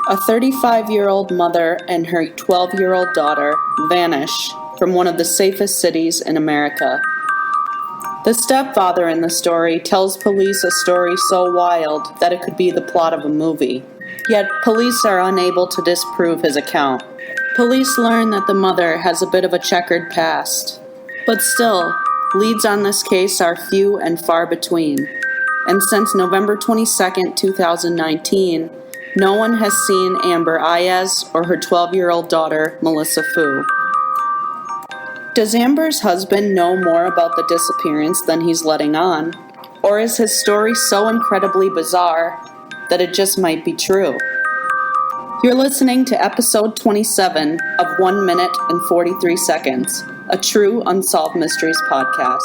A 35-year-old mother and her 12-year-old daughter vanish from one of the safest cities in America. The stepfather in the story tells police a story so wild that it could be the plot of a movie. Yet police are unable to disprove his account. Police learn that the mother has a bit of a checkered past. But still, leads on this case are few and far between. And since November 22, 2019, no one has seen Amber Aiaz or her 12-year-old daughter, Meliisa Fu. Does Amber's husband know more about the disappearance than he's letting on? Or is his story so incredibly bizarre that it just might be true? You're listening to episode 27 of 1 minute and 43 seconds, a true Unsolved Mysteries podcast.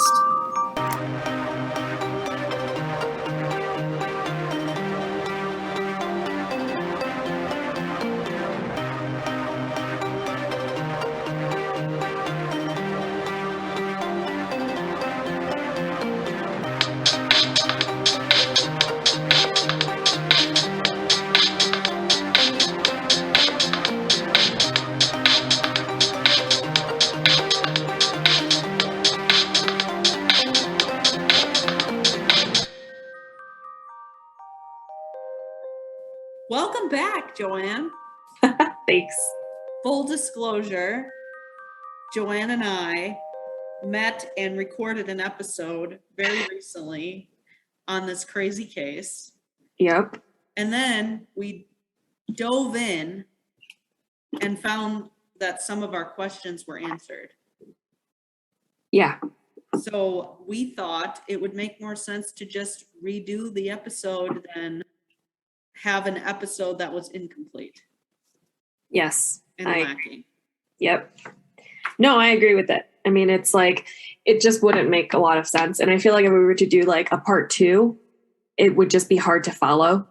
Welcome back, Joanne. Thanks. Full disclosure, Joanne and I met and recorded an episode very recently on this crazy case. Yep. And then we dove in and found that some of our questions were answered. Yeah. So we thought it would make more sense to just redo the episode than have an episode that was incomplete Yes. and lacking. Yep. No, I agree with it. I mean, it's like, it just wouldn't make a lot of sense. And I feel like if we were to do like a part 2, it would just be hard to follow.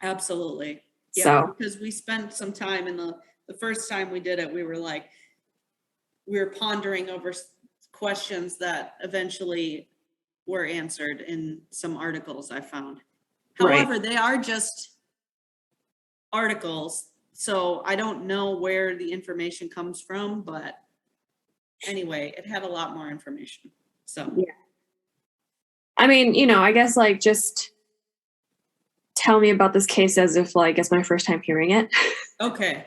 Absolutely. Yeah, So, because we spent some time in the first time we did it, we were pondering over questions that eventually were answered in some articles I found. However, right. They are just articles, so I don't know where the information comes from, but anyway, it had a lot more information. So, Yeah. I mean, I guess like just tell me about this case as if like it's my first time hearing it. Okay.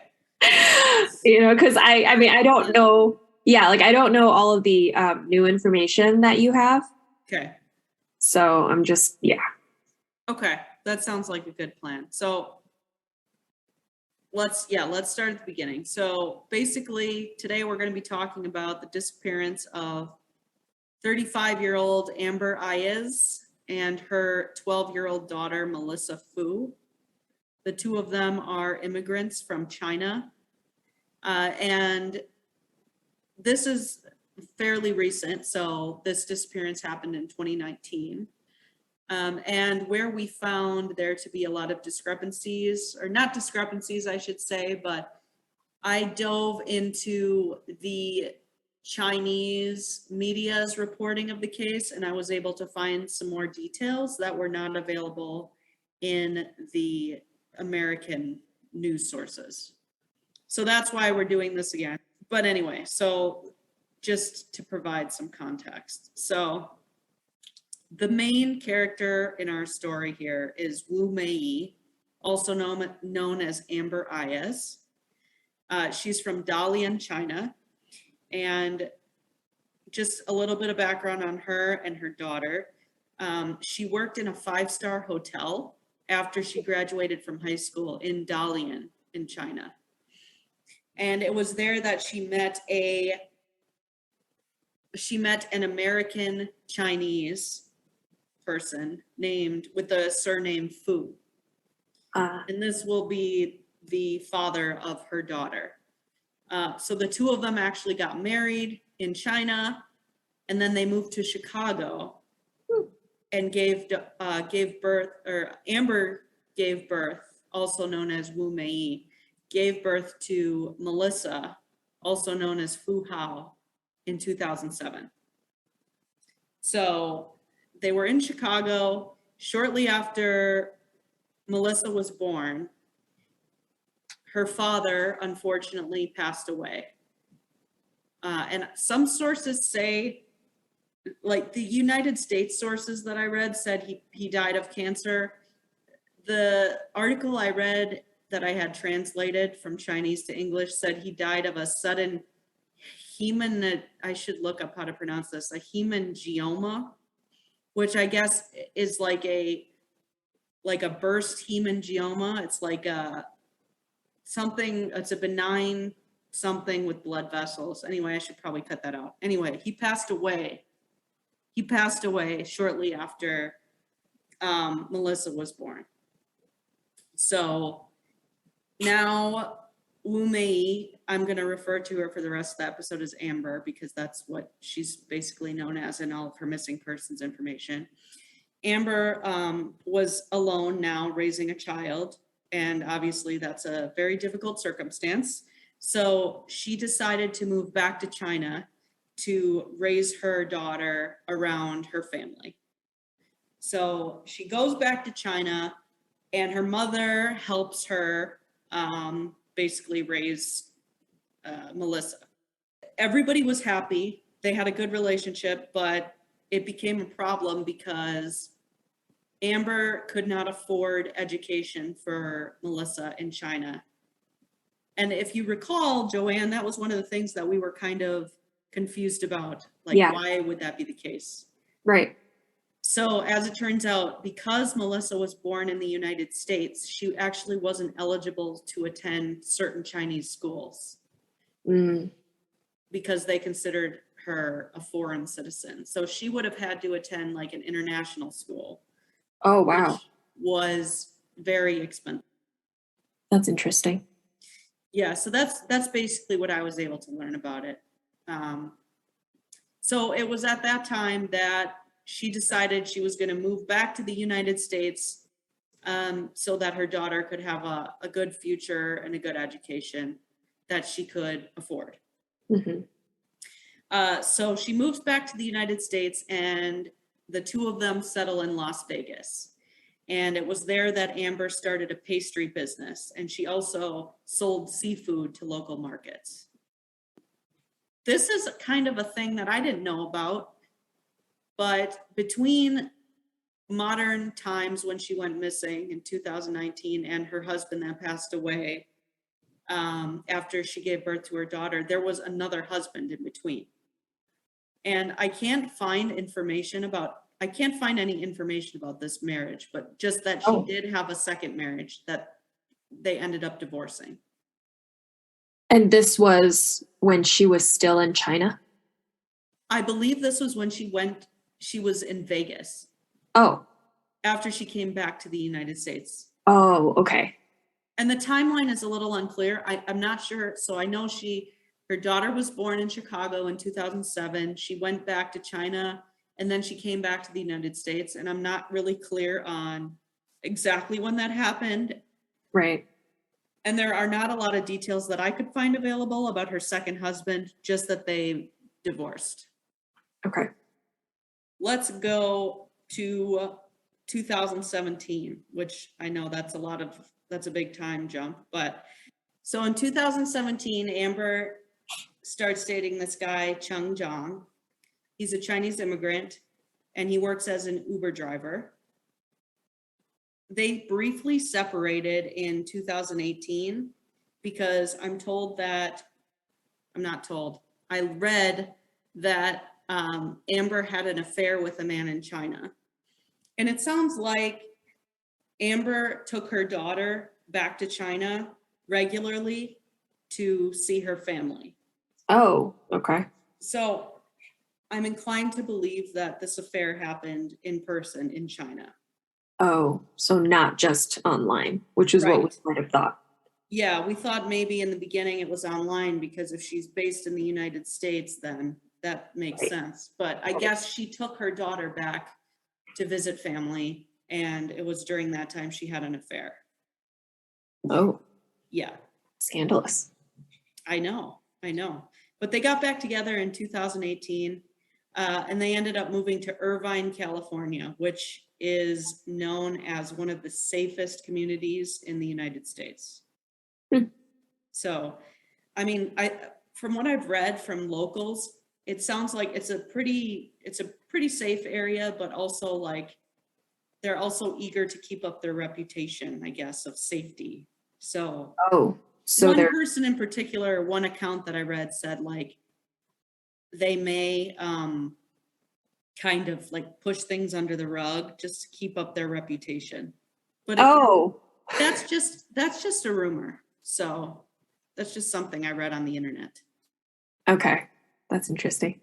Because I mean, I don't know. Yeah, like I don't know all of the new information that you have. Okay. So I'm just, yeah. Okay, that sounds like a good plan. So let's start at the beginning. So basically today we're going to be talking about the disappearance of 35-year-old Amber Aiaz and her 12-year-old daughter, Meliisa Fu. The two of them are immigrants from China. And this is fairly recent. So this disappearance happened in 2019. And where we found there to be a lot of discrepancies, or not discrepancies, I should say, but I dove into the Chinese media's reporting of the case, and I was able to find some more details that were not available in the American news sources. So that's why we're doing this again. But anyway, so just to provide some context. So the main character in our story here is Wu Mei, also known as Amber Aiaz. She's from Dalian, China. And just a little bit of background on her and her daughter. She worked in a 5-star hotel after she graduated from high school in Dalian in China. And it was there that she met an American Chinese person named with the surname Fu. And this will be the father of her daughter. So the two of them actually got married in China, and then they moved to Chicago and gave birth, or Amber gave birth, also known as Wu Mei, gave birth to Meliisa, also known as Fu Hao, in 2007. So they were in Chicago shortly after Meliisa was born, her father unfortunately passed away. And some sources say, like the United States sources that I read said he died of cancer. The article I read that I had translated from Chinese to English said he died of a sudden I should look up how to pronounce this, a hemangioma, which I guess is like a burst hemangioma. It's like it's a benign something with blood vessels. Anyway, I should probably cut that out. Anyway, he passed away. He passed away shortly after Meliisa was born. So now Wu Mei, I'm going to refer to her for the rest of the episode as Amber, because that's what she's basically known as in all of her missing persons information. Amber was alone now, raising a child, and obviously that's a very difficult circumstance. So she decided to move back to China to raise her daughter around her family. So she goes back to China, and her mother helps her basically raise Meliisa. Everybody was happy. They had a good relationship, but it became a problem because Amber could not afford education for Meliisa in China. And if you recall, Joanne, that was one of the things that we were kind of confused about. Like, why would that be the case? Right. So as it turns out, because Meliisa was born in the United States, she actually wasn't eligible to attend certain Chinese schools because they considered her a foreign citizen. So she would have had to attend like an international school. Oh, wow. Which was very expensive. That's interesting. Yeah, so that's basically what I was able to learn about it. So it was at that time that she decided she was going to move back to the United States so that her daughter could have a good future and a good education that she could afford. So she moves back to the United States, and the two of them settle in Las Vegas. And it was there that Amber started a pastry business, and she also sold seafood to local markets. This is kind of a thing that I didn't know about, but between modern times when she went missing in 2019 and her husband that passed away after she gave birth to her daughter, there was another husband in between. And I can't find any information about this marriage, but just that she did have a second marriage that they ended up divorcing. And this was when she was still in China? I believe this was when she was in Vegas. Oh. After she came back to the United States. Oh, okay. And the timeline is a little unclear. I'm not sure. So I know her daughter was born in Chicago in 2007. She went back to China, and then she came back to the United States. And I'm not really clear on exactly when that happened. Right. And there are not a lot of details that I could find available about her second husband, just that they divorced. Okay. Let's go to 2017, which I know that's a big time jump. But so in 2017, Amber starts dating this guy, Cheng Zhang. He's a Chinese immigrant, and he works as an Uber driver. They briefly separated in 2018 because I read that Amber had an affair with a man in China. And it sounds like Amber took her daughter back to China regularly to see her family. Oh, okay. So I'm inclined to believe that this affair happened in person in China. Oh, so not just online, which is what we might have thought. Yeah, we thought maybe in the beginning it was online because if she's based in the United States, then that makes sense. But I guess she took her daughter back to visit family, and it was during that time she had an affair. Oh. Yeah. Scandalous. I know. But they got back together in 2018, and they ended up moving to Irvine, California, which is known as one of the safest communities in the United States. So, I mean, from what I've read from locals, it sounds like it's a pretty safe area, but also like they're also eager to keep up their reputation, I guess, of safety. So Oh, so one they're person in particular, one account that I read said like they may kind of like push things under the rug just to keep up their reputation. But oh, that's just a rumor. So that's just something I read on the internet. okay. That's interesting.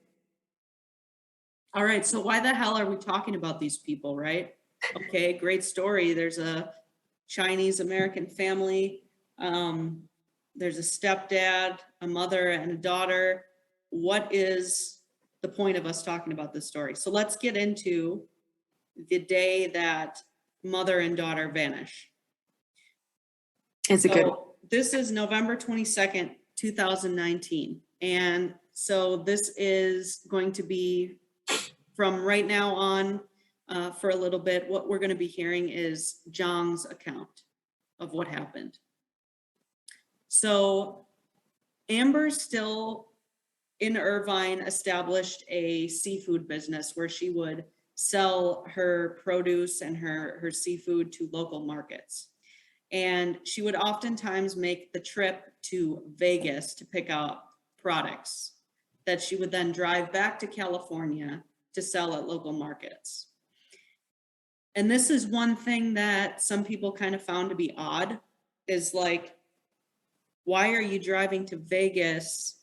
All right, so why the hell are we talking about these people, right? Okay, great story. There's a Chinese American family. There's a stepdad, a mother, and a daughter. What is the point of us talking about this story? So let's get into the day that mother and daughter vanish. It's a good one. So this is November 22nd, 2019. And so this is going to be from right now on for a little bit. What we're going to be hearing is Zhang's account of what happened. So Amber still in Irvine established a seafood business where she would sell her produce and her seafood to local markets. And she would oftentimes make the trip to Vegas to pick up products that she would then drive back to California to sell at local markets. And this is one thing that some people kind of found to be odd, is like, why are you driving to Vegas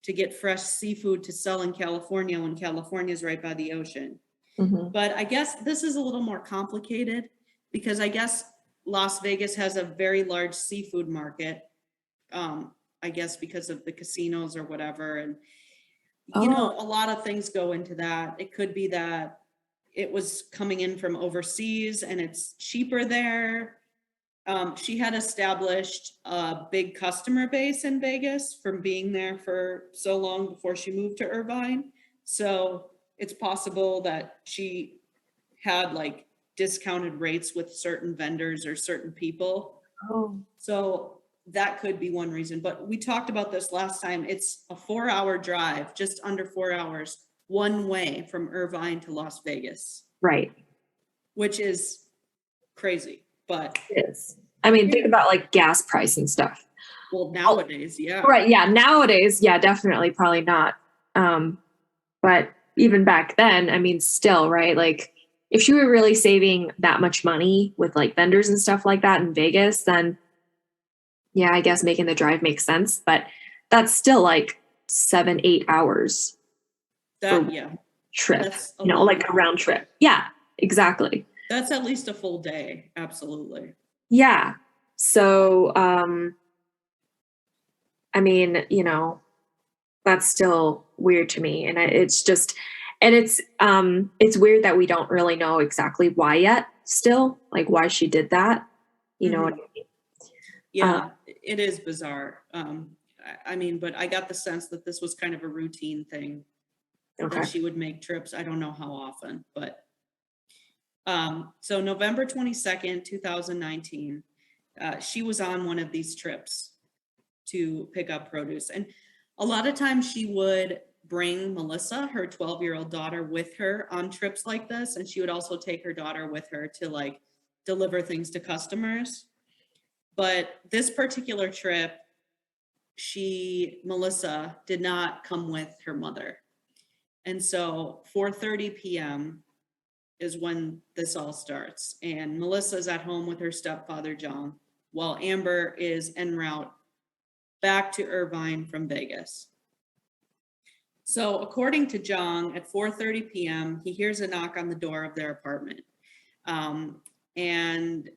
to get fresh seafood to sell in California when California is right by the ocean? Mhm. But I guess this is a little more complicated because I guess Las Vegas has a very large seafood market. I guess because of the casinos or whatever. And, you know, a lot of things go into that. It could be that it was coming in from overseas and it's cheaper there. She had established a big customer base in Vegas from being there for so long before she moved to Irvine. So it's possible that she had like discounted rates with certain vendors or certain people. Oh, So that could be one reason. But we talked about this last time. It's a 4-hour drive, just under 4 hours, one way from Irvine to Las Vegas, right. which is crazy. But It is. I mean, think about like gas price and stuff. well, nowadays, yeah. Right. Yeah. Nowadays, yeah, definitely, probably not. But even back then, I mean, still, right? Like, if you were really saving that much money with like vendors and stuff like that in Vegas, then yeah, I guess making the drive makes sense. But that's still like 7, 8 hours That, yeah, trip, that's a like a round trip. Yeah, exactly. that's at least a full day. Absolutely. Yeah. So, I mean, that's still weird to me. And it's just, and it's weird that we don't really know exactly why yet still, like why she did that. You know what I mean? Yeah, it is bizarre. I mean, but I got the sense that this was kind of a routine thing Okay. that she would make trips. I don't know how often, but so November 22nd, 2019, she was on one of these trips to pick up produce. And a lot of times she would bring Meliisa, her 12-year-old daughter, with her on trips like this. And she would also take her daughter with her to like deliver things to customers. But this particular trip, Meliisa did not come with her mother. And so 4:30 p.m. is when this all starts. And Melissa's at home with her stepfather, John, while Amber is en route back to Irvine from Vegas. So according to Zhang, at 4:30 p.m., he hears a knock on the door of their apartment. And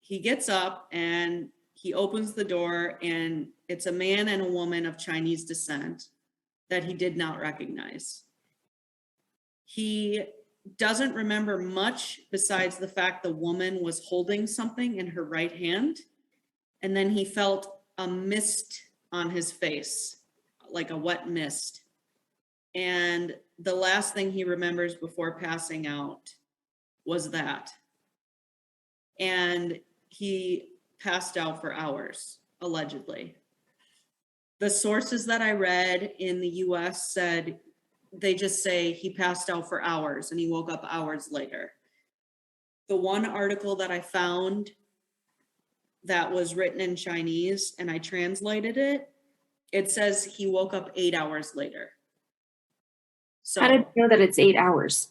he gets up and he opens the door, and it's a man and a woman of Chinese descent that he did not recognize. He doesn't remember much besides the fact the woman was holding something in her right hand. And then he felt a mist on his face, like a wet mist. And the last thing he remembers before passing out was that. And he passed out for hours, allegedly. The sources that I read in the US said, they just say he passed out for hours and he woke up hours later. The one article that I found that was written in Chinese and I translated it, it says he woke up 8 hours later. How did So you know that it's 8 hours?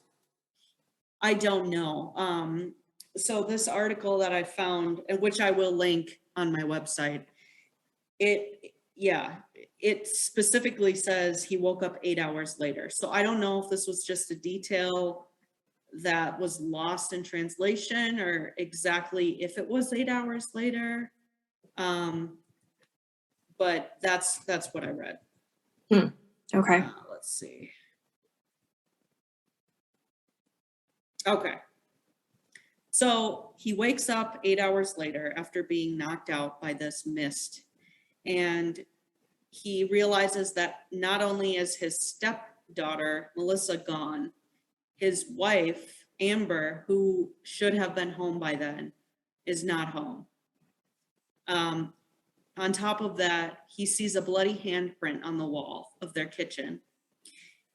I don't know. So this article that I found, and which I will link on my website, it specifically says he woke up 8 hours later. So I don't know if this was just a detail that was lost in translation or exactly if it was 8 hours later. But that's what I read. Okay. Let's see. Okay. So he wakes up 8 hours later after being knocked out by this mist. And he realizes that not only is his stepdaughter, Meliisa, gone, his wife, Amber, who should have been home by then, is not home. On top of that, he sees a bloody handprint on the wall of their kitchen,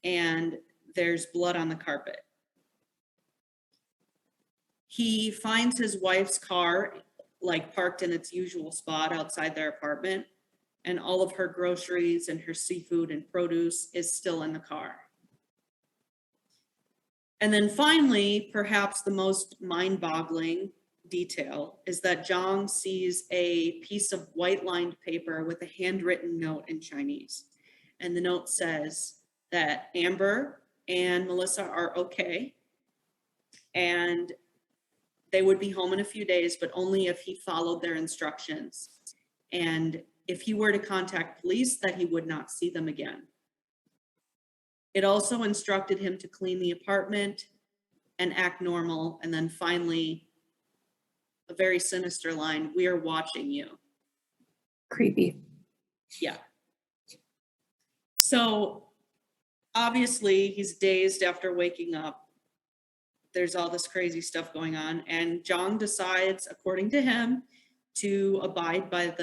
and there's blood on the carpet. He finds his wife's car, like parked in its usual spot outside their apartment, and all of her groceries and her seafood and produce is still in the car. And then finally, perhaps the most mind-boggling detail is that Zhang sees a piece of white-lined paper with a handwritten note in Chinese. And the note says that Amber and Meliisa are okay, and they would be home in a few days, but only if he followed their instructions. And if he were to contact police, that he would not see them again. It also instructed him to clean the apartment and act normal. And then finally, a very sinister line, "We are watching you." Creepy. Yeah. So obviously he's dazed after waking up. There's all this crazy stuff going on. And Zhang decides, according to him, to abide by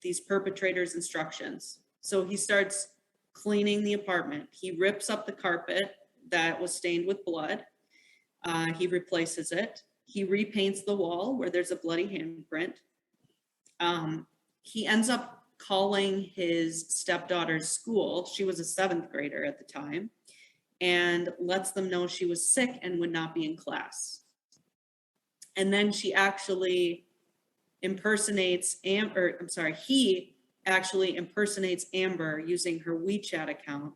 these perpetrators' instructions. So he starts cleaning the apartment. He rips up the carpet that was stained with blood. He replaces it. He repaints the wall where there's a bloody handprint. He ends up calling his stepdaughter's school. She was a 7th grader at the time, and lets them know she was sick and would not be in class. And then she actually impersonates he actually impersonates Amber using her WeChat account,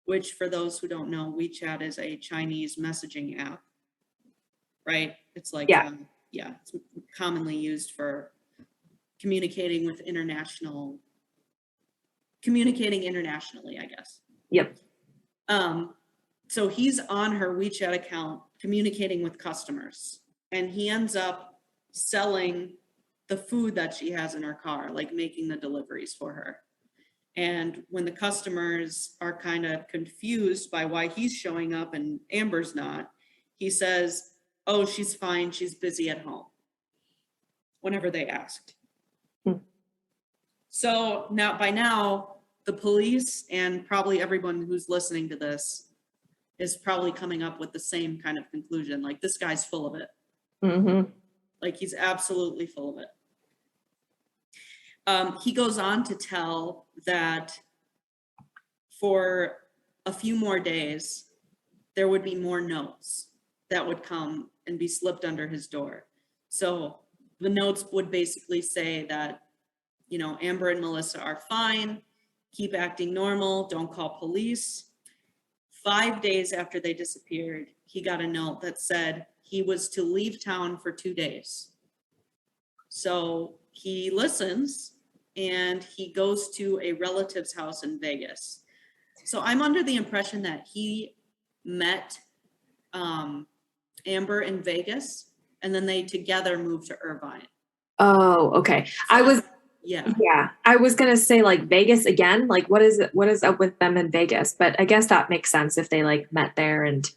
which, for those who don't know, WeChat is a Chinese messaging app, right? It's like, it's commonly used for communicating internationally, I guess. Yep. So he's on her WeChat account communicating with customers, and he ends up selling the food that she has in her car, like making the deliveries for her. And when the customers are kind of confused by why he's showing up and Amber's not, he says, "Oh, she's fine. She's busy at home," whenever they asked. So by now, the police and probably everyone who's listening to this is probably coming up with the same kind of conclusion. Like, this guy's full of it. Mm-hmm. Like, he's absolutely full of it. He goes on to tell that for a few more days, there would be more notes that would come and be slipped under his door. So the notes would basically say that, Amber and Meliisa are fine, keep acting normal, don't call police. 5 days after they disappeared, he got a note that said he was to leave town for 2 days. So he listens and he goes to a relative's house in Vegas. So I'm under the impression that he met Amber in Vegas, and then they together moved to Irvine. Oh, okay. I was gonna say, like, Vegas again. Like, what is up with them in Vegas? But I guess that makes sense if they like met there, and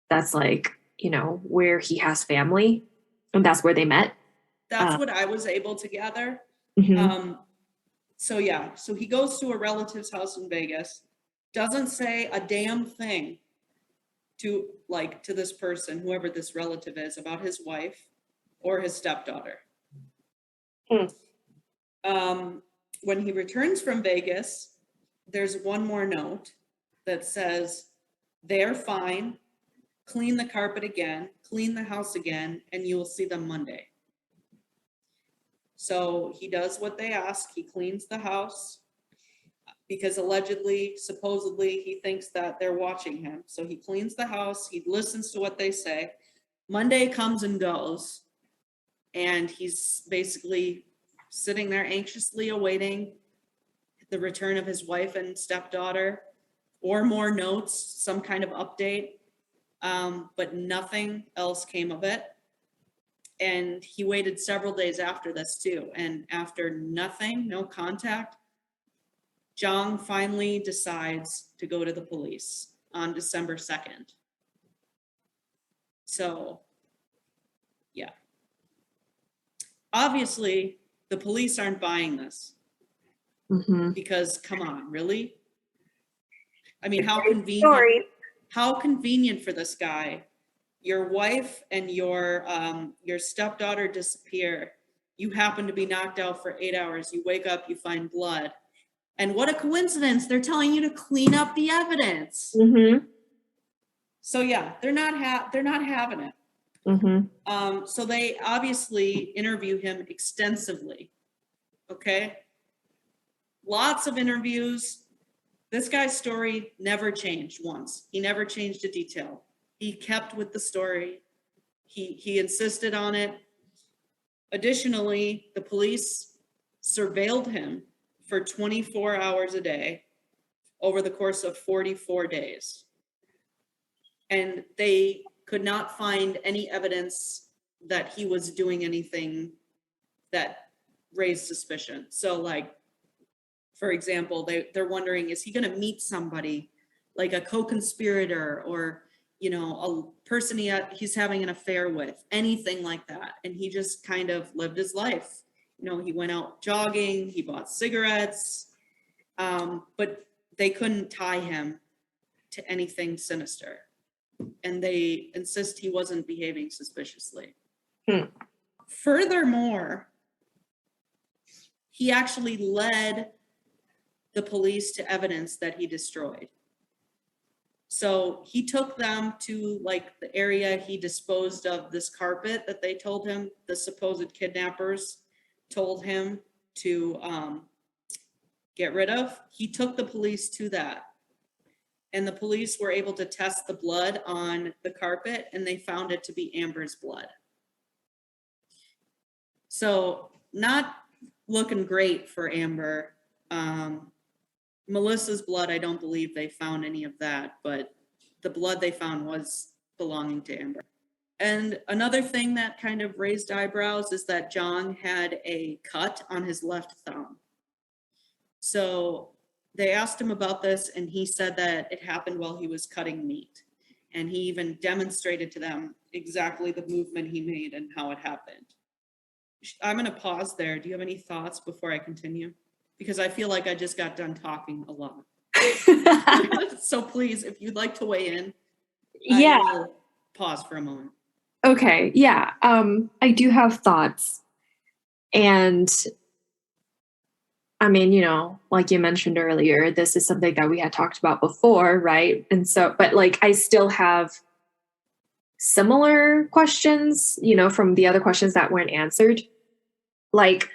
that's like, where he has family, and that's where they met. That's what I was able to gather. Mm-hmm. So he goes to a relative's house in Vegas, doesn't say a damn thing to this person, whoever this relative is, about his wife or his stepdaughter. When he returns from Vegas, there's one more note that says, they're fine, clean the carpet again, clean the house again, and you will see them Monday. So he does what they ask. He cleans the house because allegedly, supposedly, he thinks that they're watching him. So he cleans the house. He listens to what they say. Monday comes and goes, and he's basically sitting there anxiously awaiting the return of his wife and stepdaughter, or more notes, some kind of update. But nothing else came of it. And he waited several days after this too. And after nothing, no contact, Zhang finally decides to go to the police on December 2nd. So, yeah. Obviously, the police aren't buying this. Because, come on, really? I mean, how convenient for this guy. Your wife and your stepdaughter disappear. You happen to be knocked out for 8 hours. You wake up, you find blood. And what a coincidence. They're telling you to clean up the evidence. So yeah, they're not having it. So they obviously interview him extensively. Okay. Lots of interviews. This guy's story never changed once. He never changed a detail. He kept with the story. He insisted on it. Additionally, the police surveilled him for 24 hours a day over the course of 44 days. And they could not find any evidence that he was doing anything that raised suspicion. So like, for example, they're wondering, is he going to meet somebody like a co-conspirator or, you know, a person he's having an affair with, anything like that. And he just kind of lived his life. You know, he went out jogging, he bought cigarettes, but they couldn't tie him to anything sinister. And they insist he wasn't behaving suspiciously. Furthermore, he actually led the police to evidence that he destroyed. So he took them to like the area he disposed of this carpet that they told him, the supposed kidnappers told him to get rid of. He took the police to that. And the police were able to test the blood on the carpet and they found it to be Amber's blood. So not looking great for Amber. Melissa's blood, I don't believe they found any of that, but the blood they found was belonging to Amber. And another thing that kind of raised eyebrows is that Zhang had a cut on his left thumb. So they asked him about this and he said that it happened while he was cutting meat. And he even demonstrated to them exactly the movement he made and how it happened. I'm going to pause there. Do you have any thoughts before I continue? Because I feel like I just got done talking a lot. So please, if you'd like to weigh in, I will pause for a moment. Okay. Yeah. I do have thoughts. And I mean, you know, like you mentioned earlier, this is something that we had talked about before, right? And so, but like, I still have similar questions, you know, from the other questions that weren't answered. Like,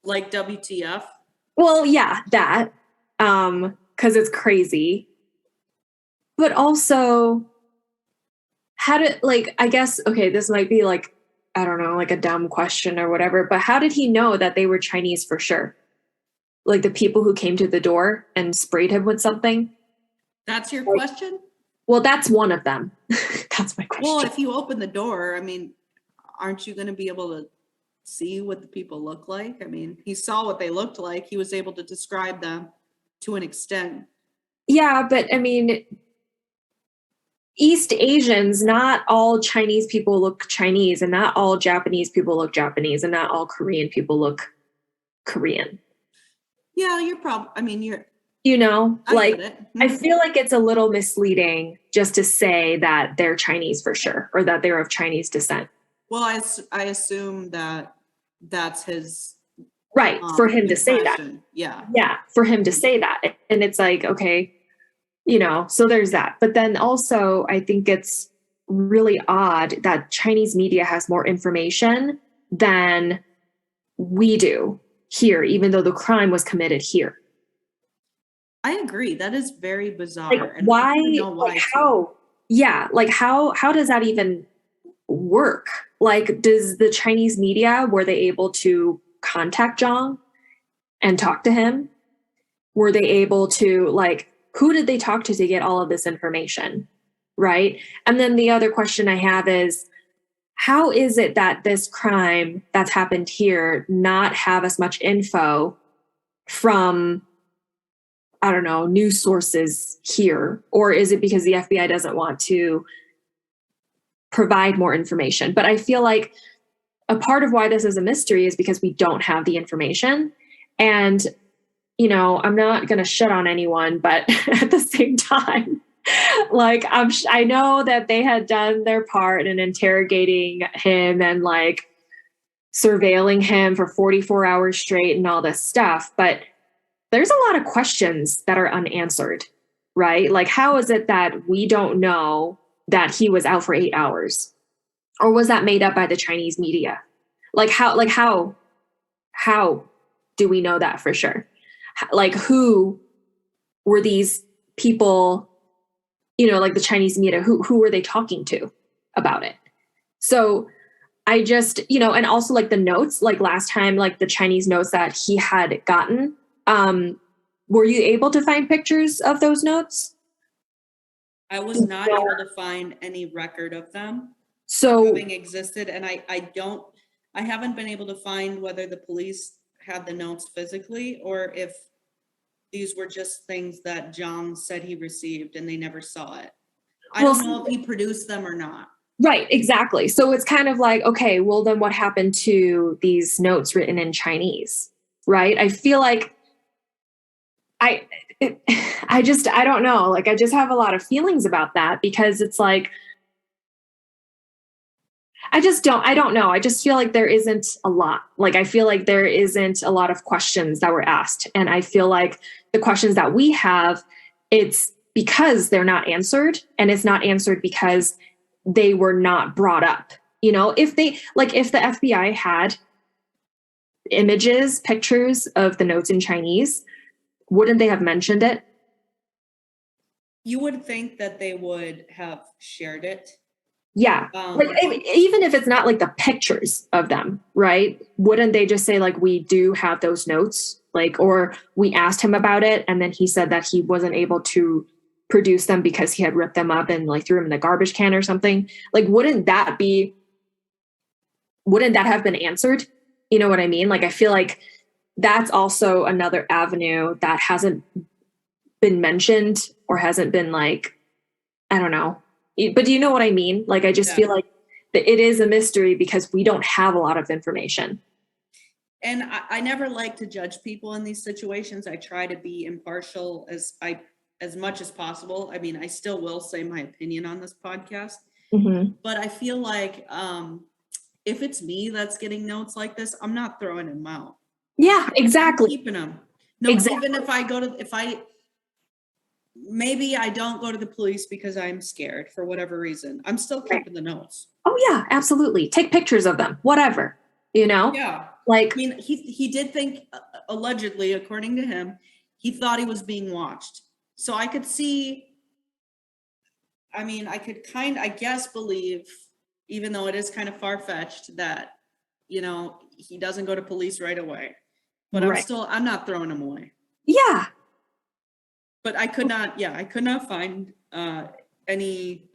like WTF? Well, yeah, that, because it's crazy. But also, how did, like, I guess, okay, this might be like, I don't know, like a dumb question or whatever, but how did he know that they were Chinese for sure? Like the people who came to the door and sprayed him with something? That's your question? Well, that's one of them. That's my question. Well, if you open the door, I mean, aren't you going to be able to see what the people look like? I mean, he saw what they looked like. He was able to describe them to an extent. Yeah, but I mean, East Asians, not all Chinese people look Chinese, and not all Japanese people look Japanese, and not all Korean people look Korean. Yeah, you're probably, I mean, you're, You know, I like, get it. I feel like it's a little misleading just to say that they're Chinese for sure, or that they're of Chinese descent. Well, I assume that that's his Right. For him to say that. impression. Yeah. Yeah. For him to say that. And it's like, okay, you know, so there's that. But then also, I think it's really odd that Chinese media has more information than we do here, even though the crime was committed here. I agree. That is very bizarre. Like, And why? I don't know why Like, too. how? Yeah. Like, how does that even work? Like, does the Chinese media, were they able to contact Zhang and talk to him? Were they able to, like, who did they talk to get all of this information? Right. And then the other question I have is, how is it that this crime that's happened here not have as much info from, I don't know, news sources here? Or is it because the FBI doesn't want to provide more information? But I feel like a part of why this is a mystery is because we don't have the information. And, you know, I'm not going to shit on anyone, but at the same time, like, I know that they had done their part in interrogating him and like surveilling him for 44 hours straight and all this stuff, but there's a lot of questions that are unanswered, right? Like, how is it that we don't know that he was out for 8 hours? Or was that made up by the Chinese media? How do we know that for sure? Like, who were these people, you know, like the Chinese media, who were they talking to about it? So I just, you know, and also like the notes, like last time, like the Chinese notes that he had gotten, were you able to find pictures of those notes? I was not able to find any record of them So having existed. And I haven't been able to find whether the police had the notes physically or if these were just things that John said he received and they never saw it. I don't know if he produced them or not. Right, exactly. So it's kind of like, okay, well, then what happened to these notes written in Chinese? Right? I feel like I don't know. Like, I just have a lot of feelings about that because it's like, I don't know. I just feel like there isn't a lot. Like, I feel like there isn't a lot of questions that were asked. And I feel like the questions that we have, it's because they're not answered, and it's not answered because they were not brought up. You know, if the FBI had images, pictures of the notes in Chinese, wouldn't they have mentioned it? You would think that they would have shared it. Yeah. Like, even if it's not like the pictures of them, right? Wouldn't they just say, like, we do have those notes? Like, or we asked him about it, and then he said that he wasn't able to produce them because he had ripped them up and like threw them in the garbage can or something. Like, wouldn't that have been answered? You know what I mean? Like, I feel like that's also another avenue that hasn't been mentioned or hasn't been, like, I don't know. But do you know what I mean? Like, I just feel like it is a mystery because we don't have a lot of information. And I never like to judge people in these situations. I try to be impartial as much as possible. I mean, I still will say my opinion on this podcast, but I feel like if it's me that's getting notes like this, I'm not throwing them out. Yeah, exactly. I'm keeping them. No, exactly. Even if maybe I don't go to the police because I'm scared for whatever reason, I'm still keeping the notes. Oh yeah, absolutely. Take pictures of them, whatever, you know? Yeah. Like, I mean, he did think, allegedly, according to him, he thought he was being watched. So I could see, I mean, I guess believe, even though it is kind of far-fetched, that, you know, he doesn't go to police right away. But I'm not throwing him away. Yeah. But I could not find any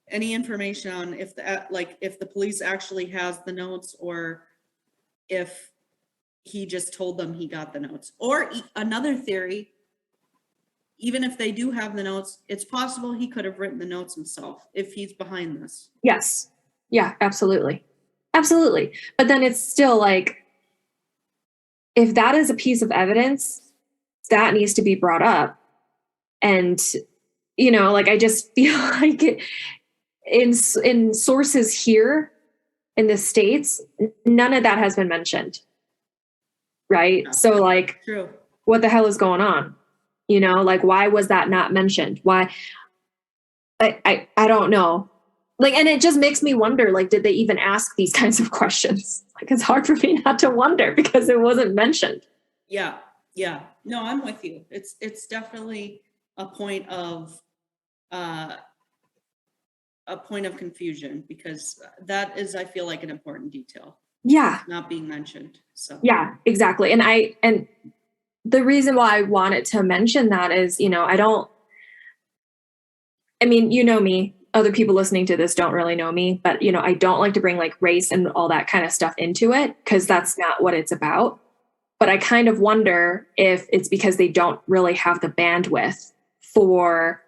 information on if the police actually has the notes or if he just told them he got the notes. Or another theory, even if they do have the notes, it's possible he could have written the notes himself if he's behind this. Yes. Yeah, absolutely. Absolutely. But then it's still like, if that is a piece of evidence, that needs to be brought up. And, you know, like, I just feel like in sources here in the States, none of that has been mentioned. Right. Yeah. So like, True. what the hell is going on? You know, like, why was that not mentioned? Why? I don't know. Like, and it just makes me wonder, like, did they even ask these kinds of questions? Like, it's hard for me not to wonder because it wasn't mentioned. Yeah. Yeah. No, I'm with you. It's definitely a point of confusion, because that is, I feel like, an important detail Yeah. not being mentioned. So Yeah, exactly. And the reason why I wanted to mention that is, you know, I mean, you know me, other people listening to this don't really know me, but, you know, I don't like to bring like race and all that kind of stuff into it because that's not what it's about. But I kind of wonder if it's because they don't really have the bandwidth for,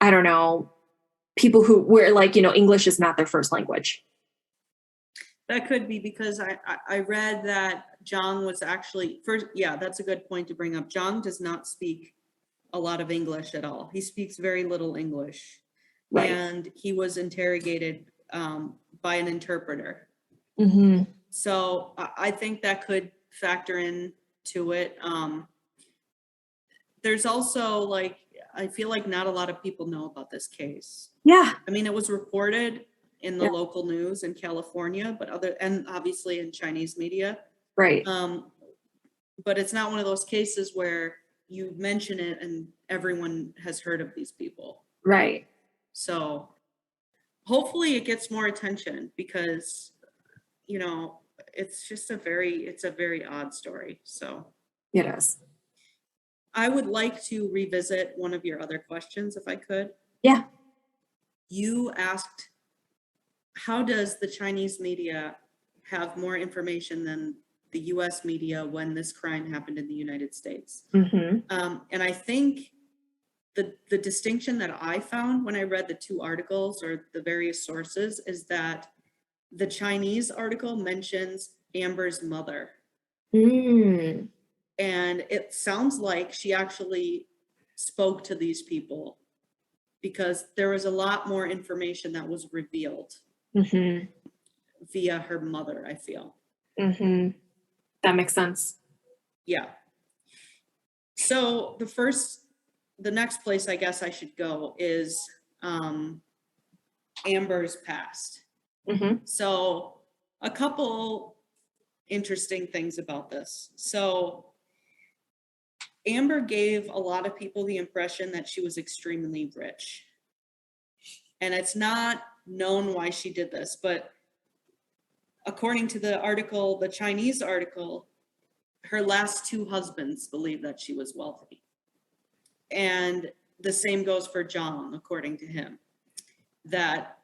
I don't know, people who were like, you know, English is not their first language. that could be, because I read that Zhang was actually first. Yeah, that's a good point to bring up. Zhang does not speak a lot of English at all. He speaks very little English. Right. And he was interrogated by an interpreter. Mm-hmm. So I think that could factor in to it. There's also, like, I feel like not a lot of people know about this case. Yeah. I mean, it was reported in the Yeah. local news in California, and obviously in Chinese media. Right. But it's not one of those cases where you mention it and everyone has heard of these people. Right. So hopefully it gets more attention, because, you know, it's a very odd story. So It is. I would like to revisit one of your other questions, if I could. Yeah. You asked, how does the Chinese media have more information than the US media when this crime happened in the United States? Mm-hmm. And I think the distinction that I found when I read the two articles, or the various sources, is that the Chinese article mentions Amber's mother. Mm. And it sounds like she actually spoke to these people, because there was a lot more information that was revealed Mm-hmm. via her mother, I feel. Mm-hmm. That makes sense. Yeah. So the next place I guess I should go is Amber's past. Mm-hmm. So a couple interesting things about this. So Amber gave a lot of people the impression that she was extremely rich. And it's not known why she did this, but according to the article, the Chinese article, her last two husbands believed that she was wealthy. And the same goes for Zhang, according to him, that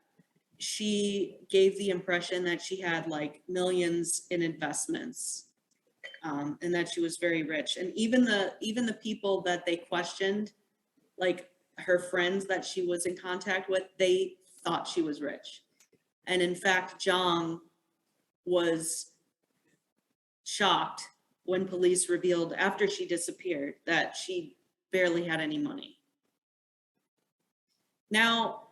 she gave the impression that she had like millions in investments, and that she was very rich. And even the people that they questioned, like her friends that she was in contact with, they thought she was rich. And in fact, Zhang was shocked when police revealed after she disappeared that she barely had any money. Now,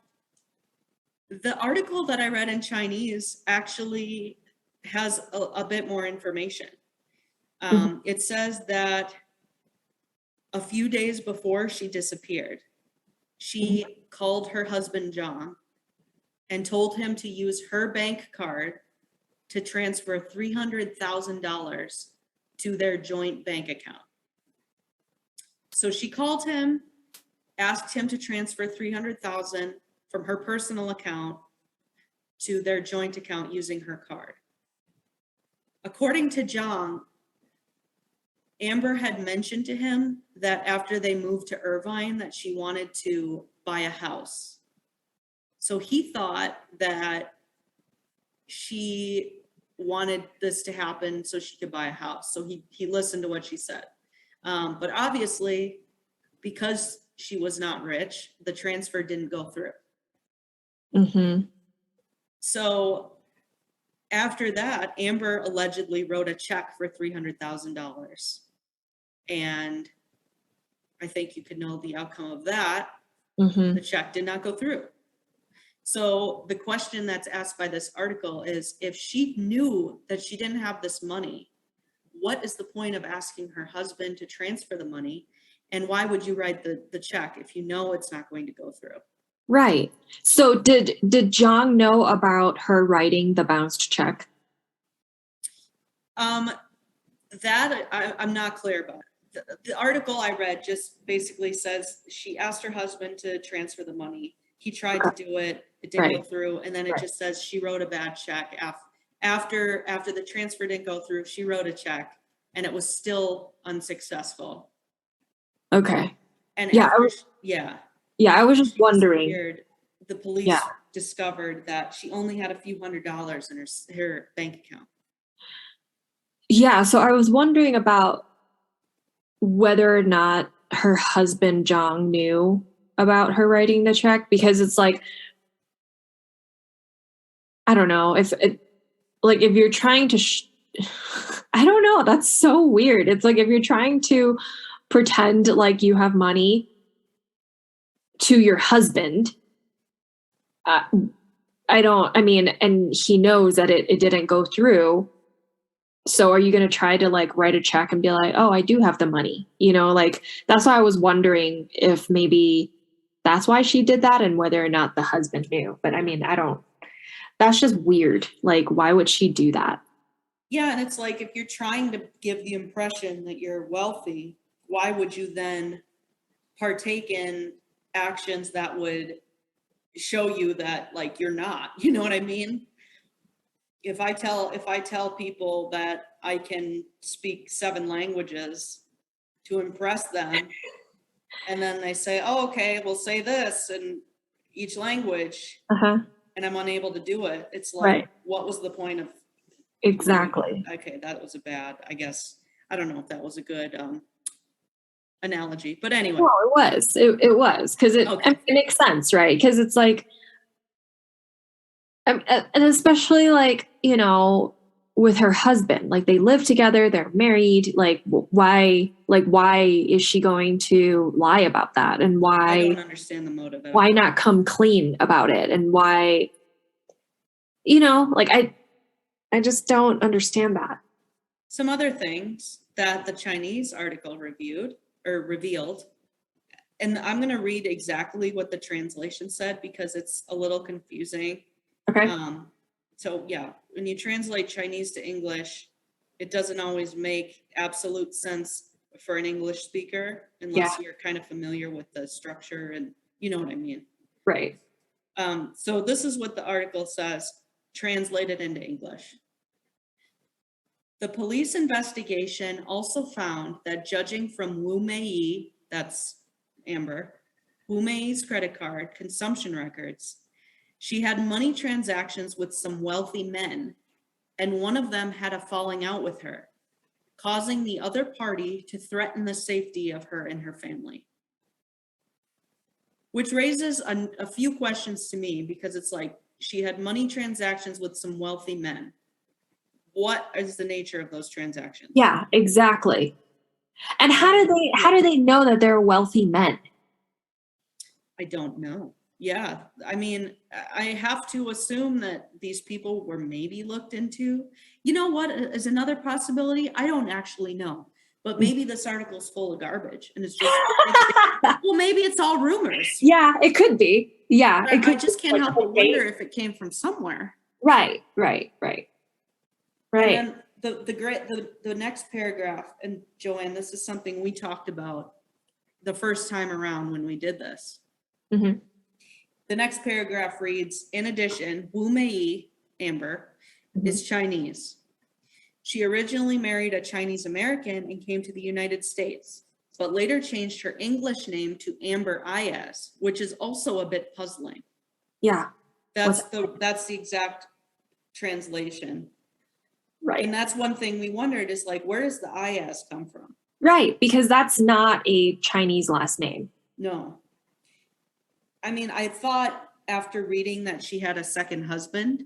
the article that I read in Chinese actually has a bit more information. It says that a few days before she disappeared, she called her husband Zhang and told him to use her bank card to transfer $300,000 to their joint bank account. So she called him, asked him to transfer $300,000 from her personal account to their joint account using her card. According to Zhang, Amber had mentioned to him that after they moved to Irvine that she wanted to buy a house. So he thought that she wanted this to happen so she could buy a house. So he listened to what she said. But obviously because she was not rich, the transfer didn't go through. Mm-hmm. So after that, Amber allegedly wrote a check for $300,000. And I think you could know the outcome of that. Mm-hmm. The check did not go through. So the question that's asked by this article is, if she knew that she didn't have this money, what is the point of asking her husband to transfer the money? And why would you write the check if you know it's not going to go through? Right. So did Zhang know about her writing the bounced check? That I'm not clear about. The article I read just basically says she asked her husband to transfer the money. He tried to do it. It didn't go through. And then it just says she wrote a bad check. After the transfer didn't go through, she wrote a check and it was still unsuccessful. Okay. And Yeah, I was just wondering. The police discovered that she only had a few $100s in her bank account. Yeah, so I was wondering about whether or not her husband Zhang knew about her writing the check, because it's like, I don't know, if you're trying to I don't know, that's so weird. It's like, if you're trying to pretend like you have money to your husband, and he knows that it didn't go through. So are you going to try to like write a check and be like, oh, I do have the money? Like, that's why I was wondering if maybe that's why she did that and whether or not the husband knew. But I mean, that's just weird. Like, why would she do that? Yeah. And it's like, if you're trying to give the impression that you're wealthy, why would you then partake in actions that would show you that like you're not? You know what I mean? If I tell people that I can speak 7 languages to impress them, and then they say, oh, okay, we'll say this in each language, and I'm unable to do it, it's like, what was the point of? Exactly. Okay, that was a bad, I guess, I don't know if that was a good analogy, but anyway. No, it was, because it makes sense, right? Because it's like, and especially like, with her husband, like they live together, they're married, like why is she going to lie about that? And why? I don't understand the motive. Why not come clean about it? And why, like I just don't understand that. Some other things that the Chinese article revealed, and I'm going to read exactly what the translation said because it's a little confusing. Okay. So yeah, when you translate Chinese to English, it doesn't always make absolute sense for an English speaker unless you're kind of familiar with the structure and you know what I mean. Right. So this is what the article says, translated into English. The police investigation also found that, judging from Wu Mei, that's Amber, Wu Mei's credit card consumption records, she had money transactions with some wealthy men, and one of them had a falling out with her, causing the other party to threaten the safety of her and her family. Which raises a few questions to me, because it's like, she had money transactions with some wealthy men. What is the nature of those transactions? Yeah, exactly. And how do they know that they're wealthy men? I don't know. Yeah, I mean, I have to assume that these people were maybe looked into. You know what is another possibility? I don't actually know, but maybe this article's full of garbage and it's just, well, maybe it's all rumors. Yeah, it could be. Yeah. I just can't help but wonder if it came from somewhere. Right. And then the next paragraph, and Joanne, this is something we talked about the first time around when we did this. Mm-hmm. The next paragraph reads, in addition, Wu Mei, Amber, is Chinese. She originally married a Chinese American and came to the United States, but later changed her English name to Amber Aiaz, which is also a bit puzzling. Yeah. That's the exact translation. Right. And that's one thing we wondered is like, where does the Aiaz come from? Right, because that's not a Chinese last name. No. I mean, I thought after reading that she had a second husband,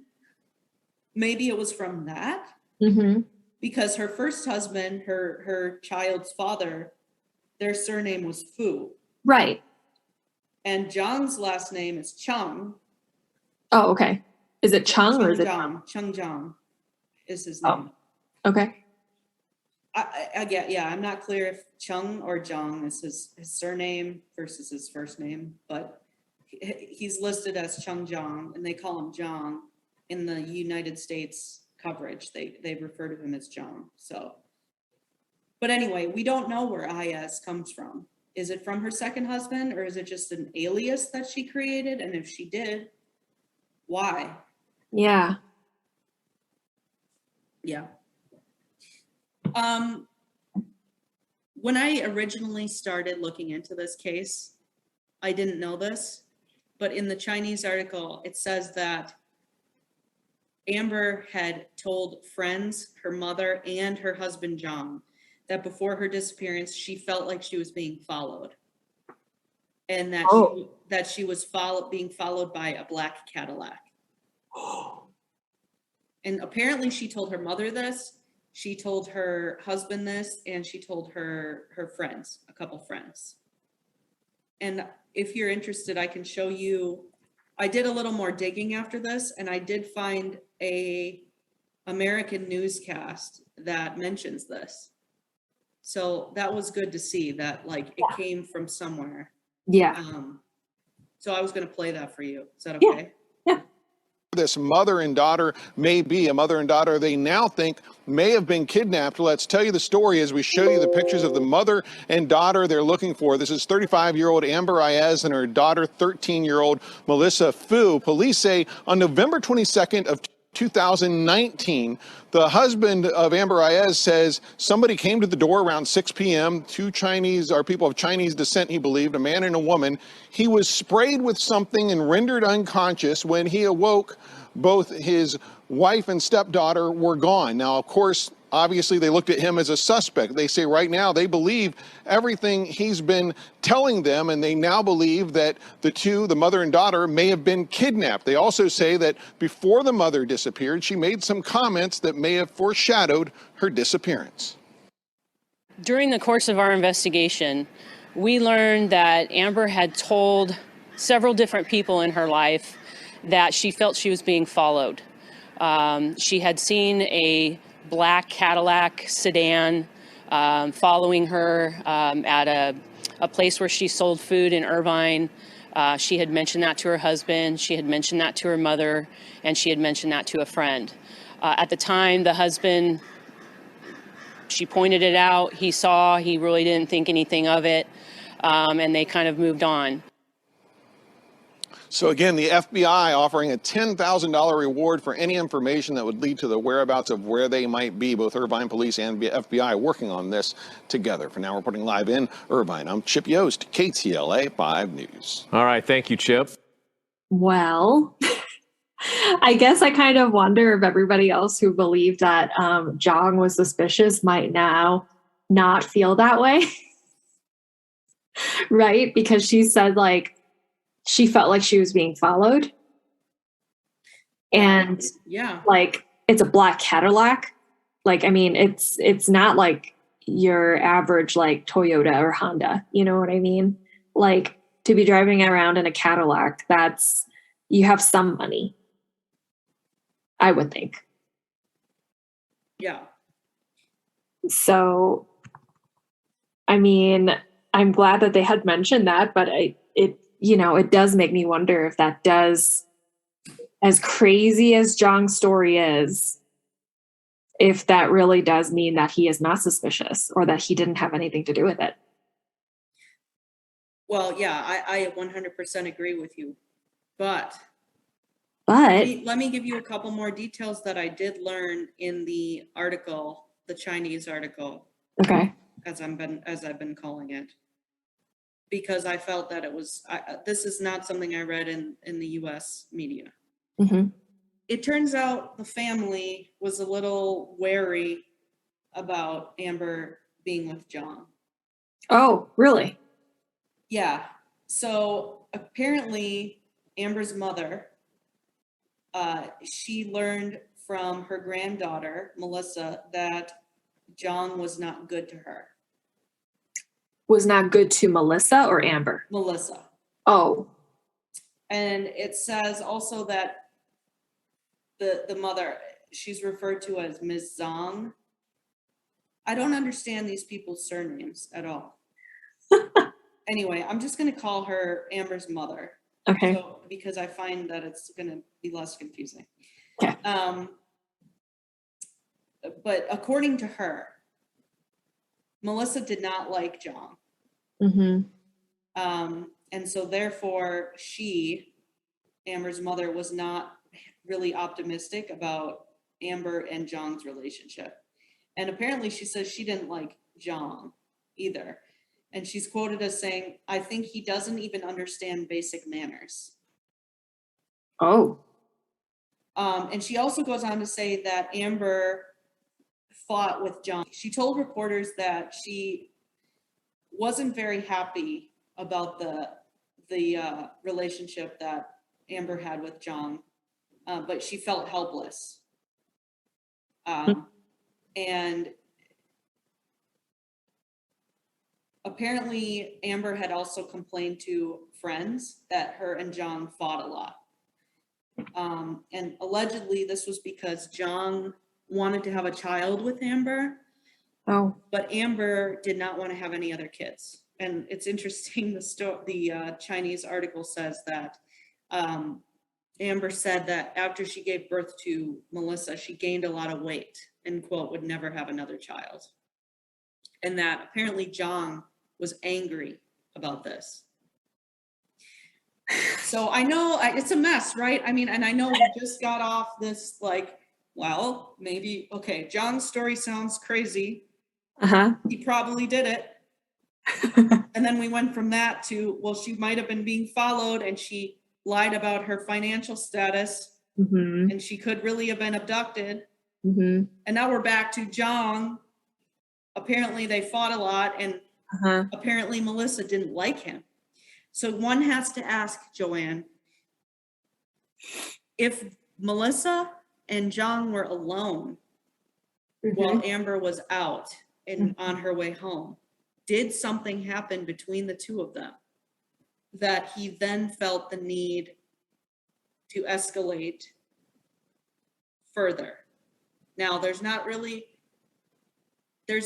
maybe it was from that, Mm-hmm. because her first husband, her child's father, their surname was Fu. Right. And Zhang's last name is Cheng. Oh, okay. Is it Chung or is it? Cheng Zhang is his Oh, name. okay. I get, yeah, I'm not clear if Cheng or Zhang is his surname versus his first name, but he's listed as Cheng Zhang, and they call him Zhang in the United States coverage. They refer to him as Zhang. So, but anyway, we don't know where Aiaz comes from. Is it from her second husband, or is it just an alias that she created? And if she did, why? Yeah. Yeah. When I originally started looking into this case, I didn't know this, but in the Chinese article, it says that Amber had told friends, her mother, and her husband, John, that before her disappearance, she felt like she was being followed. And that she was being followed by a black Cadillac. And apparently she told her mother this, she told her husband this, and she told her friends, a couple friends. And if you're interested, I can show you. I did a little more digging after this, and I did find a American newscast that mentions this. So that was good to see that, like, it came from somewhere. Yeah. So I was going to play that for you. Is that Yeah. okay? Yeah. This mother and daughter may be a mother and daughter they now think may have been kidnapped. Let's tell you the story as we show you the pictures of the mother and daughter they're looking for. This is 35-year-old Amber Aiaz and her daughter, 13-year-old Meliisa Fu. Police say on November 22nd of 2019, the husband of Amber Aiaz says somebody came to the door around 6 p.m. Two people of Chinese descent, he believed, a man and a woman. He was sprayed with something and rendered unconscious. When he awoke, both his wife and stepdaughter were gone. Now, of course, obviously they looked at him as a suspect. They say right now they believe everything he's been telling them, and they now believe that the mother and daughter, may have been kidnapped. They also say that before the mother disappeared, she made some comments that may have foreshadowed her disappearance. During the course of our investigation, we learned that Amber had told several different people in her life that she felt she was being followed. She had seen a black Cadillac sedan following her at a place where she sold food in Irvine. She had mentioned that to her husband, she had mentioned that to her mother, and she had mentioned that to a friend. At the time, the husband, she pointed it out, he really didn't think anything of it, and they kind of moved on. So again, the FBI offering a $10,000 reward for any information that would lead to the whereabouts of where they might be. Both Irvine Police and FBI working on this together. For now, reporting live in Irvine, I'm Chip Yost, KTLA 5 News. All right, thank you, Chip. Well, I guess I kind of wonder if everybody else who believed that Zhang was suspicious might now not feel that way. Right? Because she said, like, she felt like she was being followed. And Yeah, like, it's a black Cadillac. Like, I mean, it's not like your average like Toyota or Honda. You know what I mean? Like, to be driving around in a Cadillac, you have some money, I would think. yeah. So, I mean, I'm glad that they had mentioned that, but it does make me wonder if that does, as crazy as Zhang's story is, if that really does mean that he is not suspicious or that he didn't have anything to do with it. Well, yeah, I 100% agree with you, but let me give you a couple more details that I did learn in the article, the Chinese article. Okay. As I've been calling it, because I felt that it was, this is not something I read in the US media. Mm-hmm. It turns out the family was a little wary about Amber being with Zhang. Oh, really? Yeah. So apparently Amber's mother, she learned from her granddaughter, Meliisa, that Zhang was not good to her. Was not good to Meliisa or Amber? Meliisa. Oh. And it says also that the mother, she's referred to as Ms. Zhang. I don't understand these people's surnames at all. Anyway, I'm just going to call her Amber's mother. Okay. So, because I find that it's going to be less confusing. Okay. But according to her, Meliisa did not like Zhang. Mm-hmm. And so therefore she, Amber's mother, was not really optimistic about Amber and Zhang's relationship. And apparently she says she didn't like Zhang either. And she's quoted as saying, "I think he doesn't even understand basic manners." Oh. And she also goes on to say that Amber fought with Zhang. She told reporters that she wasn't very happy about the relationship that Amber had with Zhang, but she felt helpless. And apparently Amber had also complained to friends that her and Zhang fought a lot. And allegedly this was because Zhang wanted to have a child with Amber. Oh. But Amber did not want to have any other kids. And it's interesting, the Chinese article says that Amber said that after she gave birth to Meliisa, she gained a lot of weight and, quote, would never have another child. And that apparently Zhang was angry about this. So I know it's a mess, right? I mean, and I know we just got off this, like, well, maybe, okay, Zhang's story sounds crazy. Uh-huh. He probably did it. And then we went from that to, well, she might have been being followed and she lied about her financial status. Mm-hmm. And she could really have been abducted. Mm-hmm. And now we're back to Zhang. Apparently they fought a lot and apparently Meliisa didn't like him. So one has to ask, Joanne, if Meliisa and Zhang were alone while Amber was out and on her way home, did something happen between the two of them that he then felt the need to escalate further? Now, there's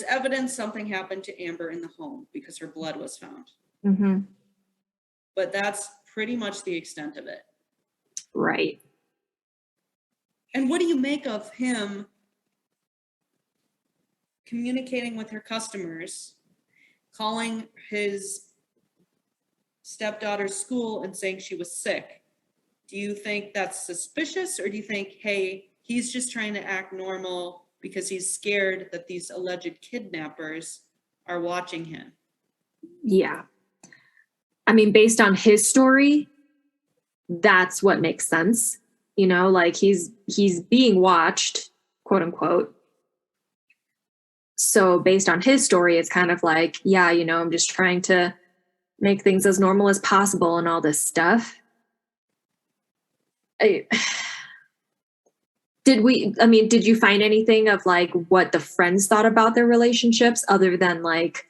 evidence something happened to Amber in the home because her blood was found. Mm-hmm. But that's pretty much the extent of it. Right. And what do you make of him communicating with her customers, calling his stepdaughter's school and saying she was sick? Do you think that's suspicious, or do you think, hey, he's just trying to act normal because he's scared that these alleged kidnappers are watching him? Yeah. I mean, based on his story, that's what makes sense. You know, like he's being watched, quote unquote. So based on his story, it's kind of like, yeah, you know, I'm just trying to make things as normal as possible and all this stuff. Did you find anything of like what the friends thought about their relationships other than like,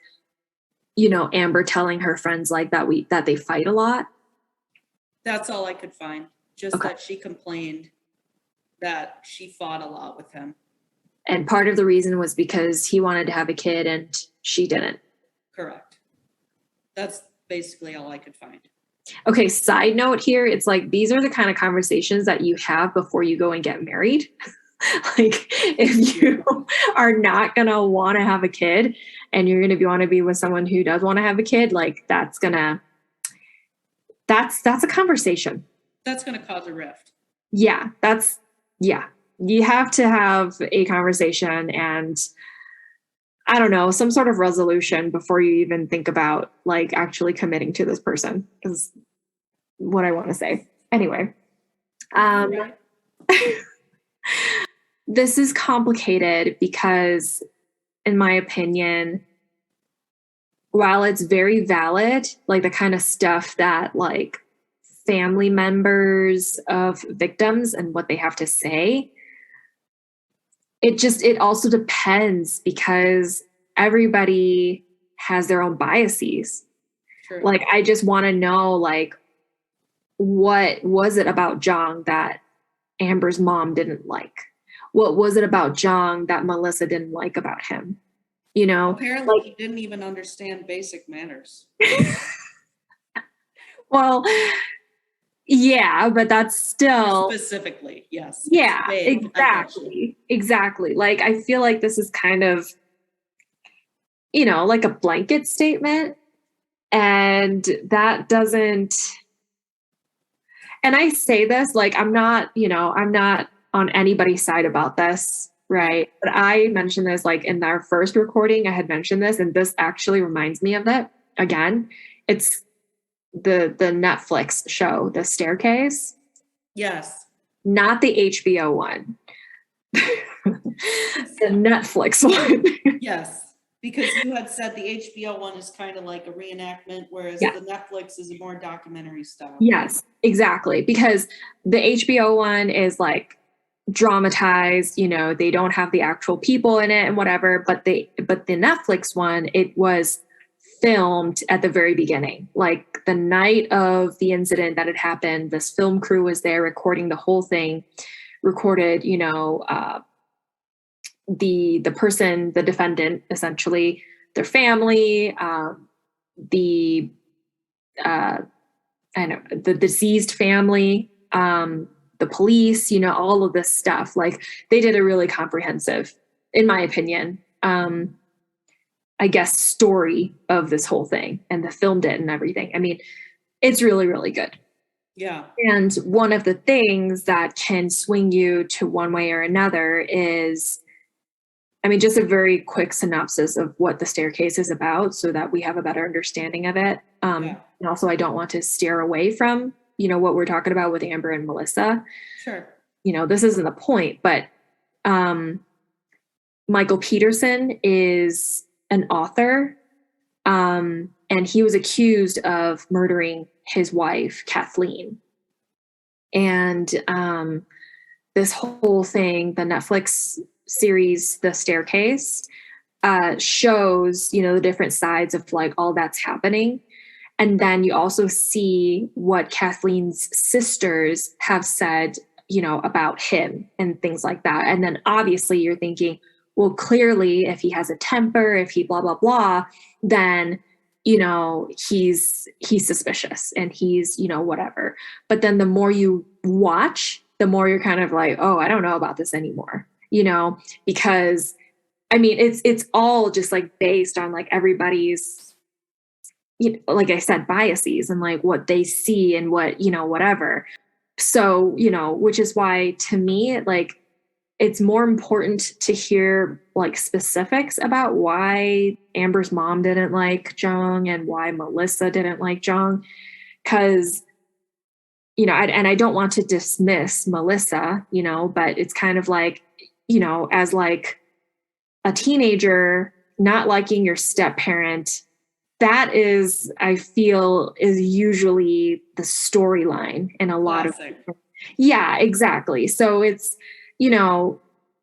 you know, Amber telling her friends like that they fight a lot? That's all I could find. Just that she complained that she fought a lot with him. And part of the reason was because he wanted to have a kid and she didn't. Correct. That's basically all I could find. Okay, side note here, it's like these are the kind of conversations that you have before you go and get married. Like if you are not going to want to have a kid and you're going to want to be with someone who does want to have a kid, like that's a conversation. That's going to cause a rift. Yeah, you have to have a conversation and I don't know, some sort of resolution before you even think about like actually committing to this person is what I want to say. Anyway, this is complicated because in my opinion, while it's very valid, like the kind of stuff that like family members of victims and what they have to say, it also depends because everybody has their own biases. True. Like, I just want to know, like, what was it about Zhang that Amber's mom didn't like? What was it about Zhang that Meliisa didn't like about him? You know, Apparently like, he didn't even understand basic manners. well, yeah, but that's still, Specifically, yes. yeah, It's vague. I get you. exactly. Like, I feel like this is kind of, you know, like a blanket statement. And that doesn't, and I say this, like, I'm not, you know, I'm not on anybody's side about this, right? But I mentioned this, like, in our first recording, I had mentioned this, and this actually reminds me of that again. It's the Netflix show, The Staircase, Yes. not the HBO one, the Netflix one. Yes. Because you had said the HBO one is kind of like a reenactment, whereas Yeah. the Netflix is a more documentary style. Yes, exactly. Because the HBO one is like dramatized, you know, they don't have the actual people in it and whatever, but the Netflix one, it was filmed at the very beginning. Like the night of the incident that had happened, this film crew was there recording the whole thing, recorded, you know, the person, the defendant, essentially, their family, the I know the deceased family, the police, you know, all of this stuff. Like they did a really comprehensive, in my opinion, I guess, story of this whole thing, and they filmed it and everything. I mean, it's really, really good. Yeah. And one of the things that can swing you to one way or another is, I mean, just a very quick synopsis of what The Staircase is about so that we have a better understanding of it. Yeah. And also, I don't want to steer away from, you know, what we're talking about with Amber and Meliisa. Sure. You know, this isn't the point, but Michael Peterson is an author, and he was accused of murdering his wife, Kathleen. And this whole thing, the Netflix series, The Staircase, shows, you know, the different sides of like all that's happening. And then you also see what Kathleen's sisters have said, you know, about him and things like that. And then obviously you're thinking, well, clearly if he has a temper, if he blah, blah, blah, then, you know, he's suspicious and he's, you know, whatever. But then the more you watch, the more you're kind of like, oh, I don't know about this anymore, you know, because I mean, it's all just like based on like everybody's, you know, like I said, biases and like what they see and what, you know, whatever. So, you know, which is why to me, like, it's more important to hear like specifics about why Amber's mom didn't like Zhang and why Meliisa didn't like Zhang. Cause, you know, and I don't want to dismiss Meliisa, you know, but it's kind of like, you know, as like a teenager not liking your step parent, that is, I feel, is usually the storyline in a lot Classic. of. Yeah, exactly. So it's, you know,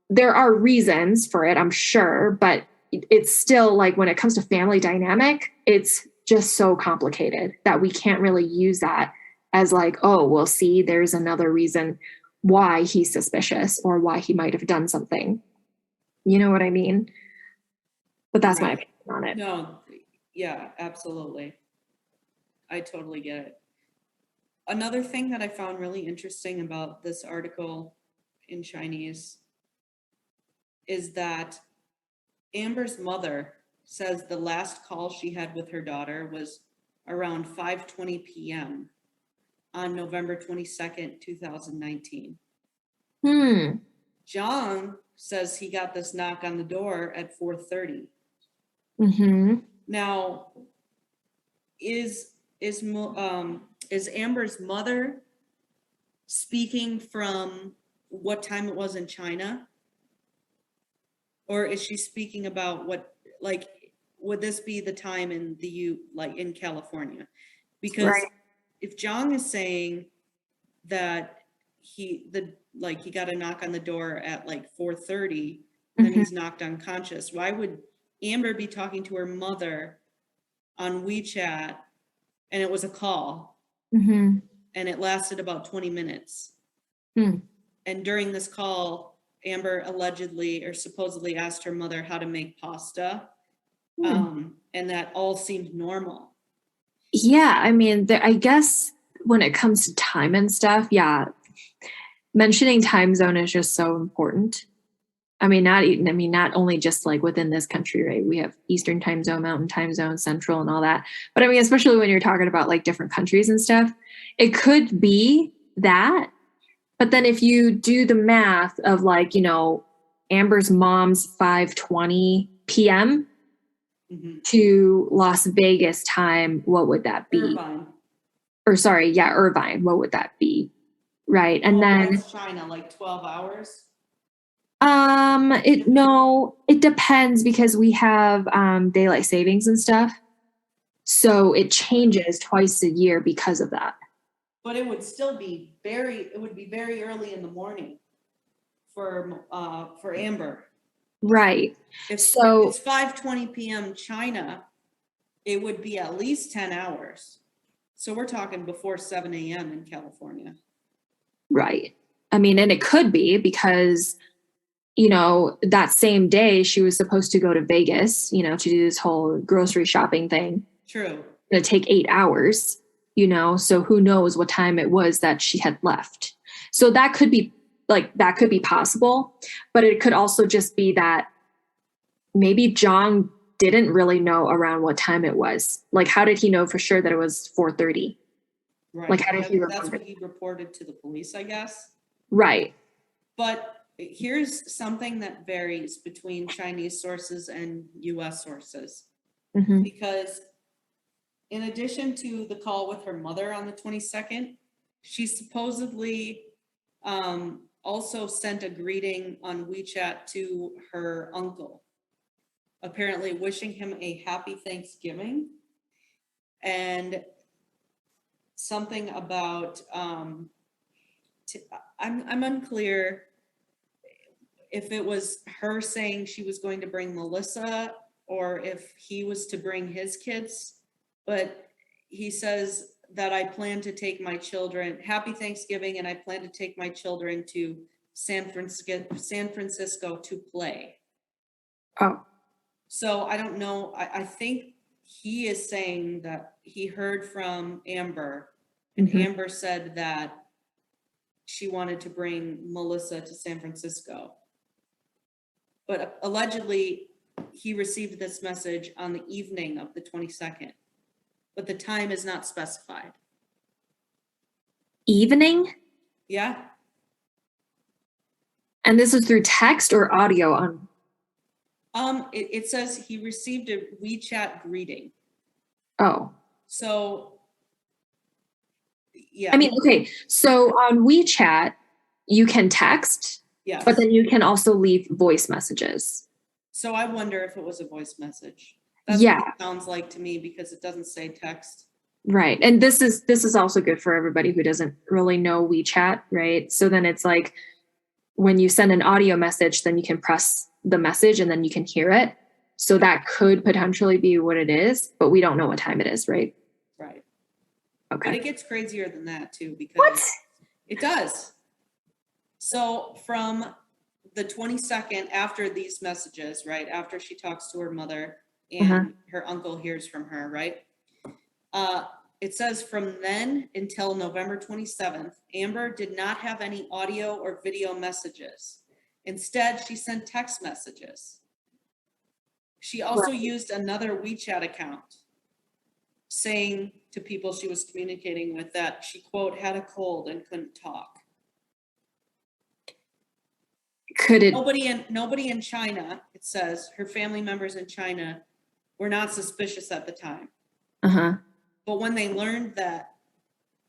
there are reasons for it, I'm sure, but it's still like when it comes to family dynamic, it's just so complicated that we can't really use that as like, oh, well, see, there's another reason why he's suspicious or why he might have done something. You know what I mean? But that's my opinion on it. No, yeah, absolutely. I totally get it. Another thing that I found really interesting about this article in Chinese is that Amber's mother says the last call she had with her daughter was around 5:20 p.m. on November 22nd, 2019. Zhang says he got this knock on the door at 4:30. Now, is Amber's mother speaking from what time it was in China? Or is she speaking about what, like, would this be the time in like in California? Because Right. if Zhang is saying that he got a knock on the door at like 4:30, then Mhm. he's knocked unconscious. Why would Amber be talking to her mother on WeChat and it was a call Mhm. and it lasted about 20 minutes? Hmm. And during this call, Amber allegedly or supposedly asked her mother how to make pasta. And that all seemed normal. Yeah, I mean, I guess when it comes to time and stuff, yeah, mentioning time zone is just so important. I mean, not only just like within this country, right? We have Eastern time zone, Mountain time zone, Central, and all that. But I mean, especially when you're talking about like different countries and stuff, it could be that. But then if you do the math of like, Amber's mom's 5:20 p.m. Mhm. to Las Vegas time, what would that be? Irvine. Or sorry, yeah, Irvine, what would that be? Right. And then That's China, like 12 hours. it depends because we have daylight savings and stuff. So it changes twice a year because of that. But it would still be very early in the morning for Amber. Right. If So it's 5:20 p.m. China, it would be at least 10 hours. So we're talking before 7 a.m. in California. right. I mean, and it could be because that same day she was supposed to go to Vegas, to do this whole grocery shopping thing. True. It'd take 8 hours, so who knows what time it was that she had left. So that could be possible, but it could also just be that maybe John didn't really know around what time it was. Like, how did he know for sure that it was 4:30? Right. Like, how did he That's remember? what he reported to the police, I guess. Right. But here's something that varies between Chinese sources and US sources. Mm-hmm. Because in addition to the call with her mother on the 22nd, she supposedly also sent a greeting on WeChat to her uncle, apparently wishing him a happy Thanksgiving. And something about, I'm unclear if it was her saying she was going to bring Meliisa or if he was to bring his kids, but he says that I plan to take my children, happy Thanksgiving, and I plan to take my children to San Francisco to play. Oh. So I don't know. I think he is saying that he heard from Amber, and Mhm. Amber said that she wanted to bring Meliisa to San Francisco. But allegedly, he received this message on the evening of the 22nd, but the time is not specified. Evening? Yeah. And this is through text or audio on? It says he received a WeChat greeting. Oh. So, yeah. I mean, okay. So on WeChat, you can text, Yes. but then you can also leave voice messages. So I wonder if it was a voice message. That's Yeah. what it sounds like to me because it doesn't say text. Right. And this is also good for everybody who doesn't really know WeChat, right? So then it's like when you send an audio message, then you can press the message and then you can hear it. So that could potentially be what it is, but we don't know what time it is, right? Right. Okay. But it gets crazier than that too because What? It does. So from the 22nd, after these messages, right, after she talks to her mother and her uncle hears from her, right? It says from then until November 27th, Amber did not have any audio or video messages. Instead, she sent text messages. She also used another WeChat account saying to people she was communicating with that she, quote, had a cold and couldn't talk. Could it? Nobody in China, it says, her family members in China were not suspicious at the time. Uh-huh. But when they learned that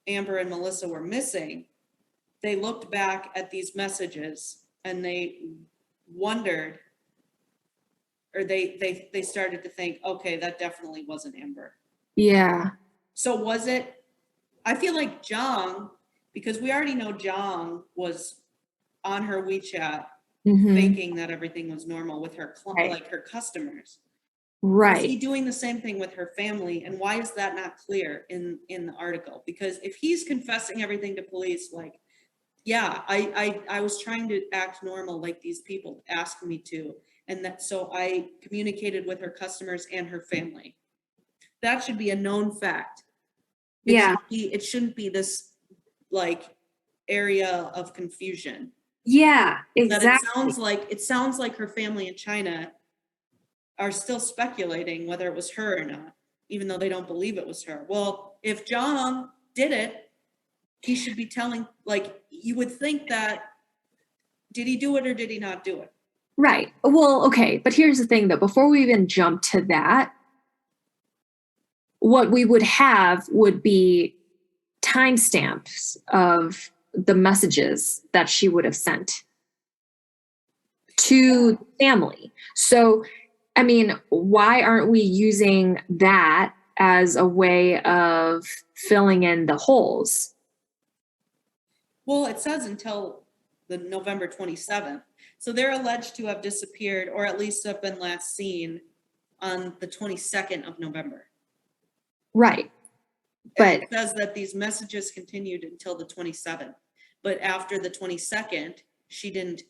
Amber and Meliisa were missing, they looked back at these messages and they wondered or they started to think, okay, that definitely wasn't Amber. Yeah. So was it, I feel like Zhang, because we already know Zhang was on her WeChat Mhm. faking that everything was normal with her, Right. like her customers. Right. Is he doing the same thing with her family? And why is that not clear in the article? Because if he's confessing everything to police, like, yeah, I was trying to act normal like these people asked me to. And that, so I communicated with her customers and her family. That should be a known fact. Yeah. It shouldn't be this like area of confusion. Yeah, That exactly. it sounds like her family in China are still speculating whether it was her or not, even though they don't believe it was her. Well, if Zhang did it, he should be telling, like, you would think that, did he do it or did he not do it? Right. Well, okay, but here's the thing though, before we even jump to that, what we would have would be timestamps of the messages that she would have sent to family. So, I mean, why aren't we using that as a way of filling in the holes? Well, it says until the November 27th. So they're alleged to have disappeared, or at least have been last seen on the 22nd of November. Right. And But it says that these messages continued until the 27th. But after the 22nd, she didn't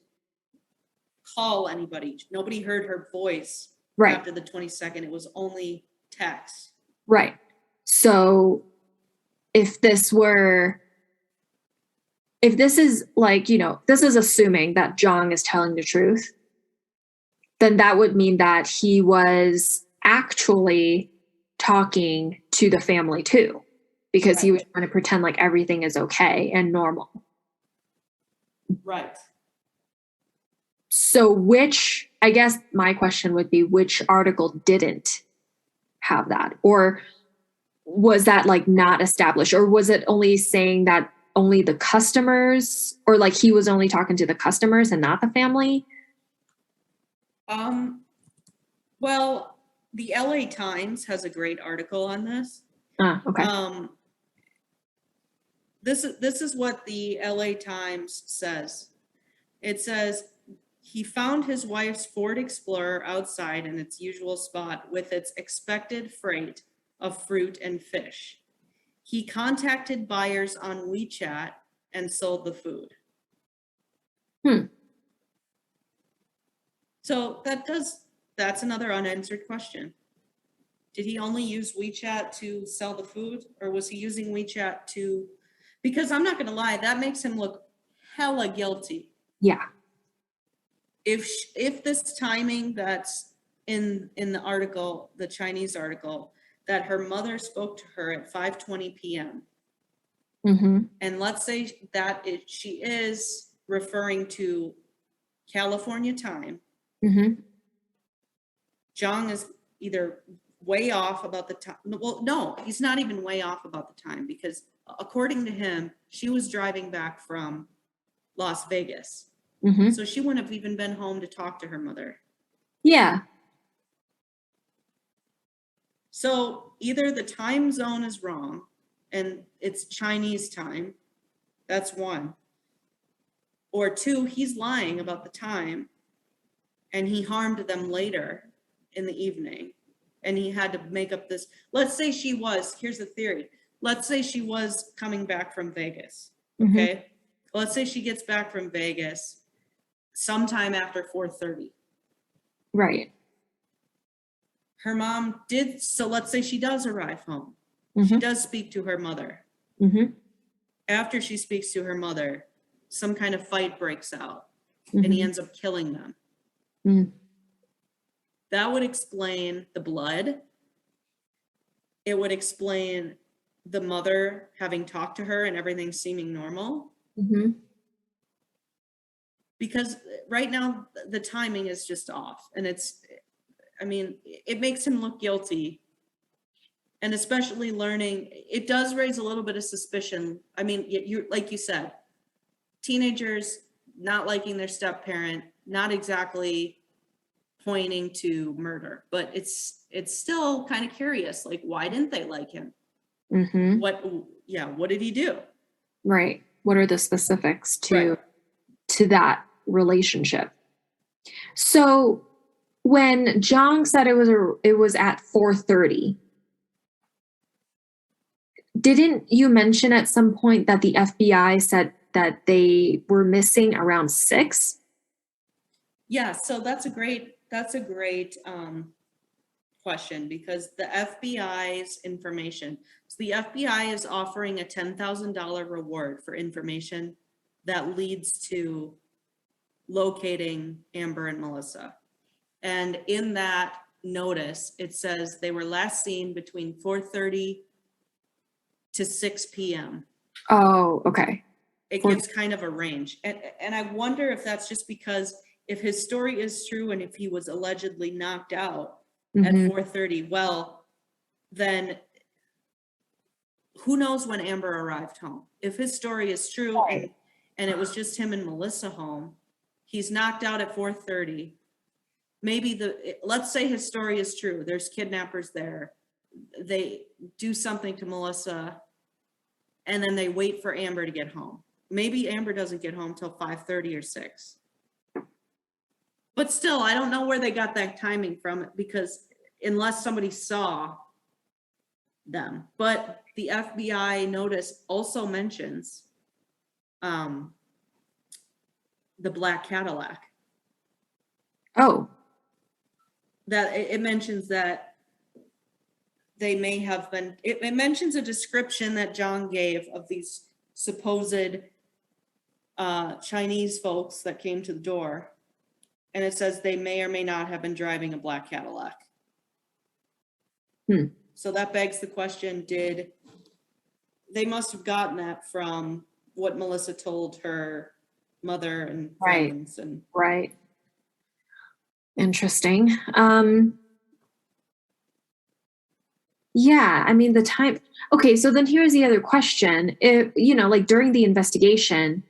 call anybody. Nobody heard her voice right. after the 22nd. It was only text. Right. So if this is like, this is assuming that Zhang is telling the truth, then that would mean that he was actually talking to the family too, because he was trying to pretend like everything is okay and normal. Right. So I guess my question would be, which article didn't have that? Or was that like not established? Or was it only saying that only the customers, or like he was only talking to the customers and not the family? Well, the LA Times has a great article on this. Okay. This is what the LA Times says. It says, he found his wife's Ford Explorer outside in its usual spot with its expected freight of fruit and fish. He contacted buyers on WeChat and sold the food. So that's another unanswered question. Did he only use WeChat to sell the food, or was he using WeChat to, because I'm not going to lie, that makes him look hella guilty. Yeah. If this timing that's in the article, the Chinese article, that her mother spoke to her at 5:20 p.m. And let's say that she is referring to California time. Zhang is either way off about the time. Well, no, he's not even way off about the time, because according to him, she was driving back from Las Vegas. So she wouldn't have even been home to talk to her mother. Yeah. So either the time zone is wrong and it's Chinese time, that's one. Or two, he's lying about the time and he harmed them later in the evening and he had to make up this. Let's say she was, here's the theory. Let's say she was coming back from Vegas, okay? Let's say she gets back from Vegas sometime after 4:30. Right. Her mom did, so let's say she does arrive home. She does speak to her mother. After she speaks to her mother, some kind of fight breaks out and he ends up killing them. That would explain the blood. It would explain the mother having talked to her and everything seeming normal. Because right now the timing is just off, and it makes him look guilty. And especially learning, it does raise a little bit of suspicion. You like you said, teenagers not liking their step parent, not exactly pointing to murder, but it's still kind of curious. Like, why didn't they like him? Mm-hmm. What did he do? Right. What are the specifics to Right. to that relationship? So when Zhang said it was at 4:30, didn't you mention at some point that the FBI said that they were missing around 6? Yeah, so that's a great question, because the FBI's information. So the FBI is offering a $10,000 reward for information that leads to locating Amber and Meliisa. And in that notice, it says they were last seen between 4:30 to 6 p.m. Oh, okay. It gives kind of a range. And I wonder if that's just because if his story is true and if he was allegedly knocked out at Mhm. 4:30, well, then who knows when Amber arrived home? If his story is true and it was just him and Meliisa home, he's knocked out at 4:30. Maybe let's say his story is true. There's kidnappers there. They do something to Meliisa and then they wait for Amber to get home. Maybe Amber doesn't get home till 5:30 or 6. But still, I don't know where they got that timing from, because unless somebody saw them. But the FBI notice also mentions the black Cadillac. Oh, That it mentions that they may have been, it mentions a description that John gave of these supposed Chinese folks that came to the door. And it says they may or may not have been driving a black Cadillac. So that begs the question, they must have gotten that from what Meliisa told her mother and Right. friends. And right. Interesting. Yeah, I mean the time. Okay, so then here's the other question. If, like during the investigation,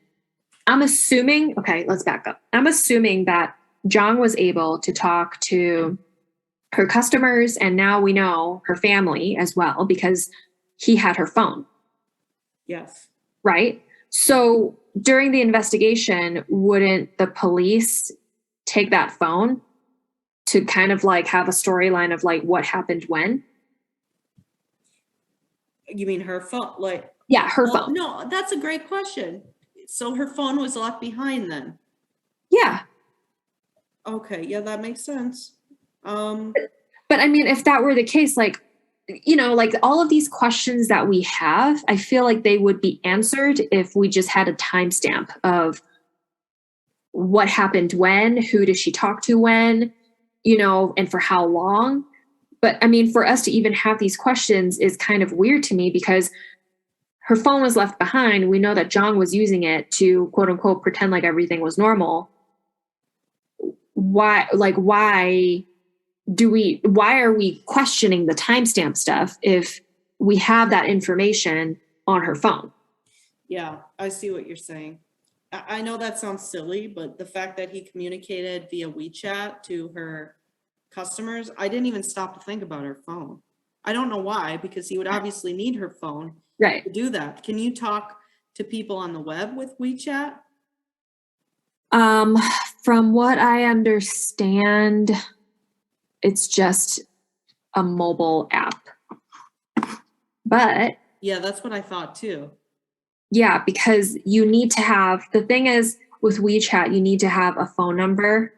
I'm assuming, okay, let's back up. I'm assuming that Zhang was able to talk to her customers, and now we know her family as well because he had her phone, yes. right? So during the investigation, wouldn't the police take that phone to kind of like have a storyline of like what happened when? You mean her phone? Like, Yeah, her well, phone. no, that's a great question. So her phone was left behind then? Yeah. Okay, yeah, that makes sense. But I mean, if that were the case, like, like all of these questions that we have, I feel like they would be answered if we just had a timestamp of what happened when, who does she talk to when, and for how long. But I mean, for us to even have these questions is kind of weird to me because her phone was left behind. We know that Zhang was using it to quote unquote pretend like everything was normal. Why are we questioning the timestamp stuff if we have that information on her phone? Yeah, I see what you're saying. I know that sounds silly, but the fact that he communicated via WeChat to her customers, I didn't even stop to think about her phone. I don't know why, because he would obviously need her phone Right. to do that. Can you talk to people on the web with WeChat? From what I understand, it's just a mobile app. But Yeah, that's what I thought too. yeah, because you need to have, the thing is with WeChat, you need to have a phone number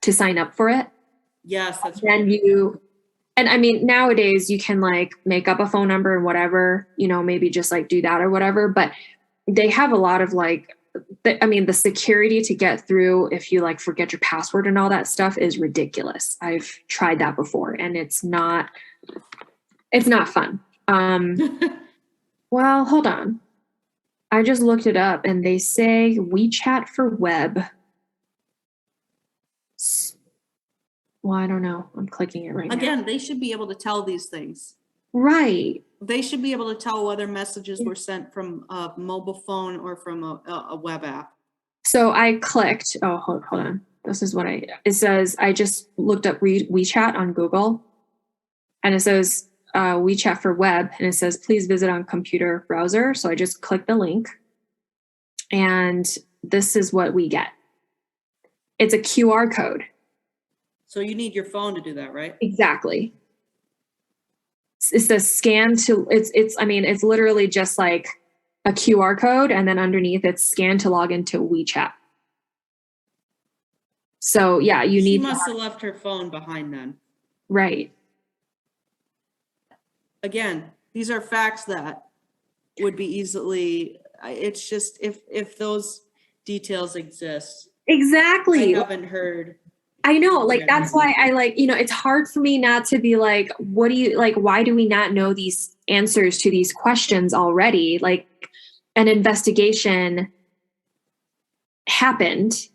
to sign up for it. Yes, that's right. And I mean, nowadays you can like make up a phone number and whatever, maybe just like do that or whatever. But they have a lot of like, the security to get through if you like forget your password and all that stuff is ridiculous. I've tried that before and it's not fun. Well, hold on. I just looked it up and they say WeChat for web. Well, I don't know. I'm clicking it right now. Again, they should be able to tell these things. Right. They should be able to tell whether messages were sent from a mobile phone or from a web app. So I clicked, hold on. This is what it says, I just looked up WeChat on Google, and it says WeChat for web, and it says, please visit on computer browser. So I just click the link, and this is what we get. It's a QR code. So you need your phone to do that, right? Exactly. It says scan to, it's literally just like a QR code, and then underneath it's scan to log into WeChat. So yeah, She must have left her phone behind then. Right. Again, these are facts that would be easily, it's just if those details exist. Exactly. I haven't heard. I know, like, that's why I like, it's hard for me not to be like, why do we not know these answers to these questions already? Like, an investigation happened.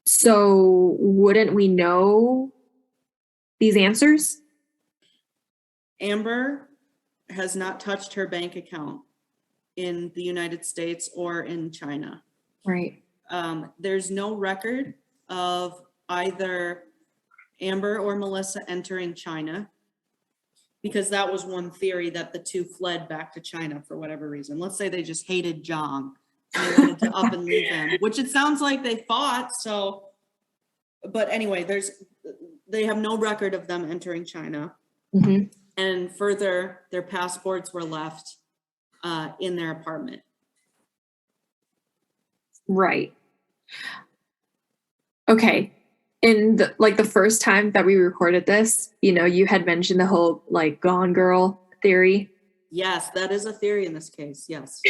So wouldn't we know these answers? Amber has not touched her bank account in the United States or in China. Right. There's no record of either Amber or Meliisa entering China, because that was one theory, that the two fled back to China for whatever reason. Let's say they just hated Zhang and they wanted to up and leave him, which it sounds like they fought. So, but anyway, they have no record of them entering China. Mm-hmm. And further, their passports were left in their apartment. Right. Okay. In the first time that we recorded this, you had mentioned the whole like Gone Girl theory. Yes, that is a theory in this case. Yes.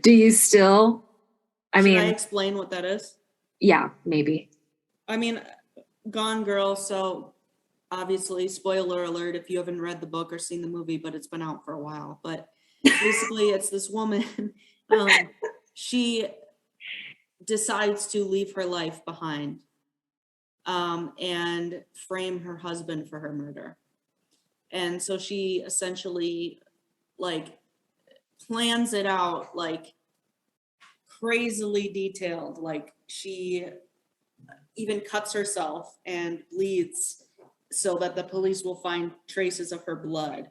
Do you still? Should I explain what that is? Yeah, maybe. I mean, Gone Girl. So obviously, spoiler alert if you haven't read the book or seen the movie, but it's been out for a while. But basically, it's this woman. She decides to leave her life behind and frame her husband for her murder. And so she essentially like plans it out, like crazily detailed. Like she even cuts herself and bleeds so that the police will find traces of her blood.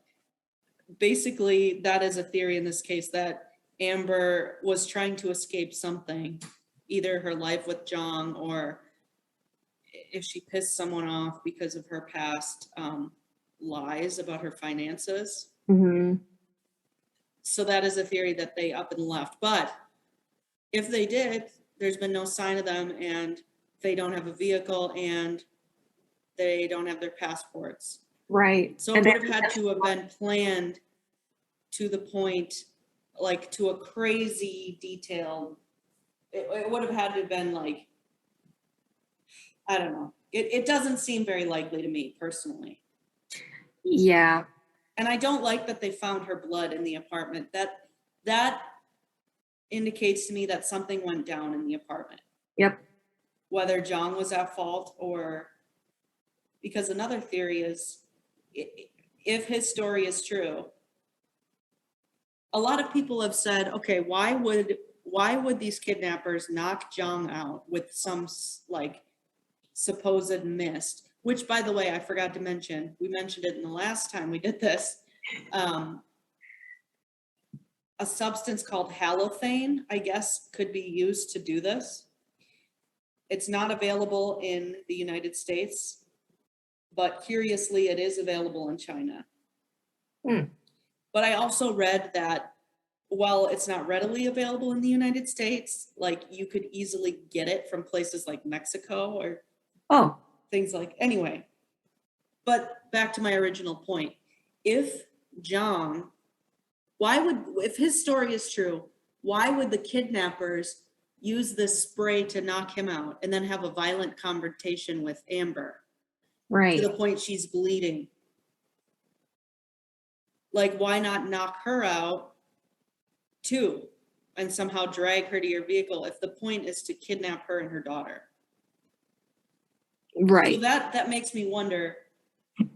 Basically, that is a theory in this case, that Amber was trying to escape something, either her life with Zhang, or if she pissed someone off because of her past lies about her finances. Mm-hmm. So that is a theory that they up and left. But if they did, there's been no sign of them, and they don't have a vehicle, and they don't have their passports. Right. So it would have had to have been planned to the point, like to a crazy detail. It would have had to have been like, I don't know. It doesn't seem very likely to me personally. Yeah. And I don't like that they found her blood in the apartment. That indicates to me that something went down in the apartment. Yep. Whether Zhang was at fault, or because another theory is, if his story is true, a lot of people have said, okay, why would these kidnappers knock Zhang out with some like supposed mist? Which, by the way, I forgot to mention. We mentioned it in the last time we did this. A substance called halothane, I guess, could be used to do this. It's not available in the United States, but curiously, it is available in China. But I also read that while it's not readily available in the United States, like you could easily get it from places like Mexico or things like, anyway. But back to my original point. If Zhang, if his story is true, why would the kidnappers use this spray to knock him out and then have a violent confrontation with Amber? Right. To the point she's bleeding. Like, why not knock her out too and somehow drag her to your vehicle if the point is to kidnap her and her daughter? Right. So that makes me wonder,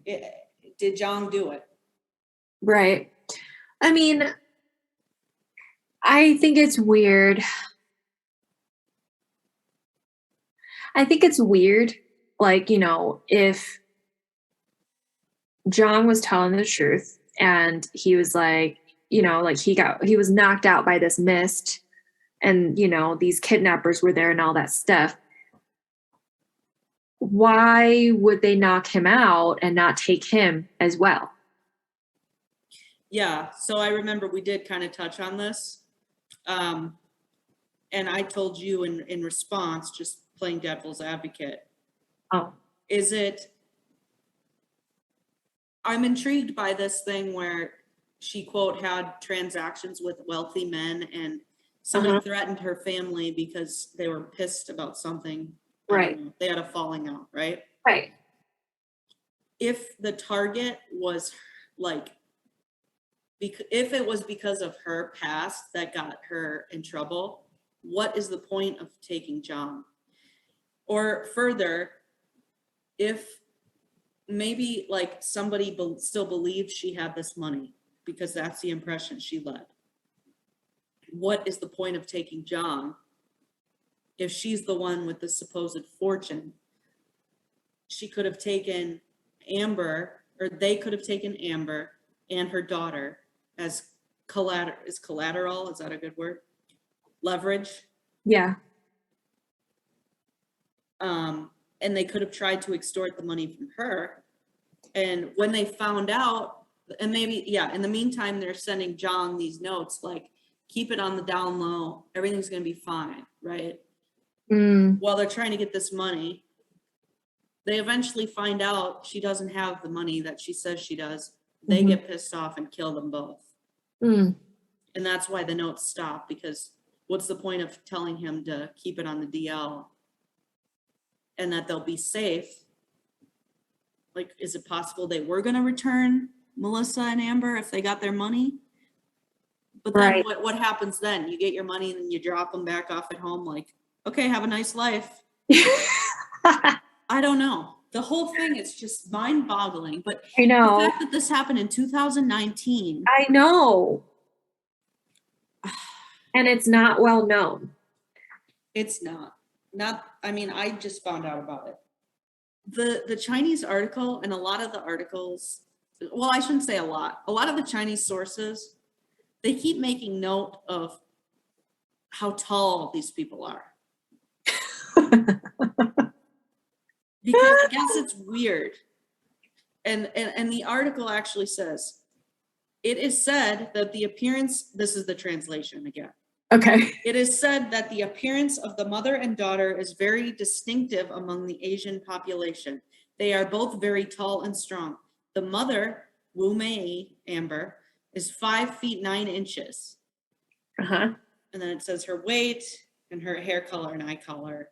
did Zhang do it? Right. I mean, I think it's weird I think it's weird. Like, if John was telling the truth and he was like, like he was knocked out by this mist and, these kidnappers were there and all that stuff. Why would they knock him out and not take him as well? Yeah, so I remember we did kind of touch on this. And I told you in response, just playing devil's advocate. Oh, I'm intrigued by this thing where she, quote, had transactions with wealthy men and somebody threatened her family because they were pissed about something. right. They had a falling out, right? Right. If the target was like, if it was because of her past that got her in trouble, what is the point of taking John? Or further, if maybe like somebody still believed she had this money because that's the impression she led, what is the point of taking John if she's the one with the supposed fortune? She could have taken Amber, or they could have taken Amber and her daughter as collateral. Is that a good word? Leverage. Yeah. And they could have tried to extort the money from her. And when they found out, and maybe, yeah, in the meantime, they're sending John these notes like, keep it on the down low. Everything's going to be fine, right? While they're trying to get this money, they eventually find out she doesn't have the money that she says she does. They get pissed off and kill them both. And that's why the notes stop, because what's the point of telling him to keep it on the DL and that they'll be safe? Like, is it possible they were going to return Meliisa and Amber if they got their money? But then what happens then? You get your money and then you drop them back off at home like, okay, have a nice life. I don't know. The whole thing is just mind-boggling. But I know. The fact that this happened in 2019. I know. And it's not well known. It's not. I mean, I just found out about it. The Chinese article and a lot of the articles, well, I shouldn't say a lot of the Chinese sources, they keep making note of how tall these people are. Because I guess it's weird. And the article actually says, it is said that the appearance, this is the translation again. Okay. It is said that the appearance of the mother and daughter is very distinctive among the Asian population. They are both very tall and strong. The mother, Wu Mei, Amber, is 5 feet 9 inches. And then it says her weight and her hair color and eye color.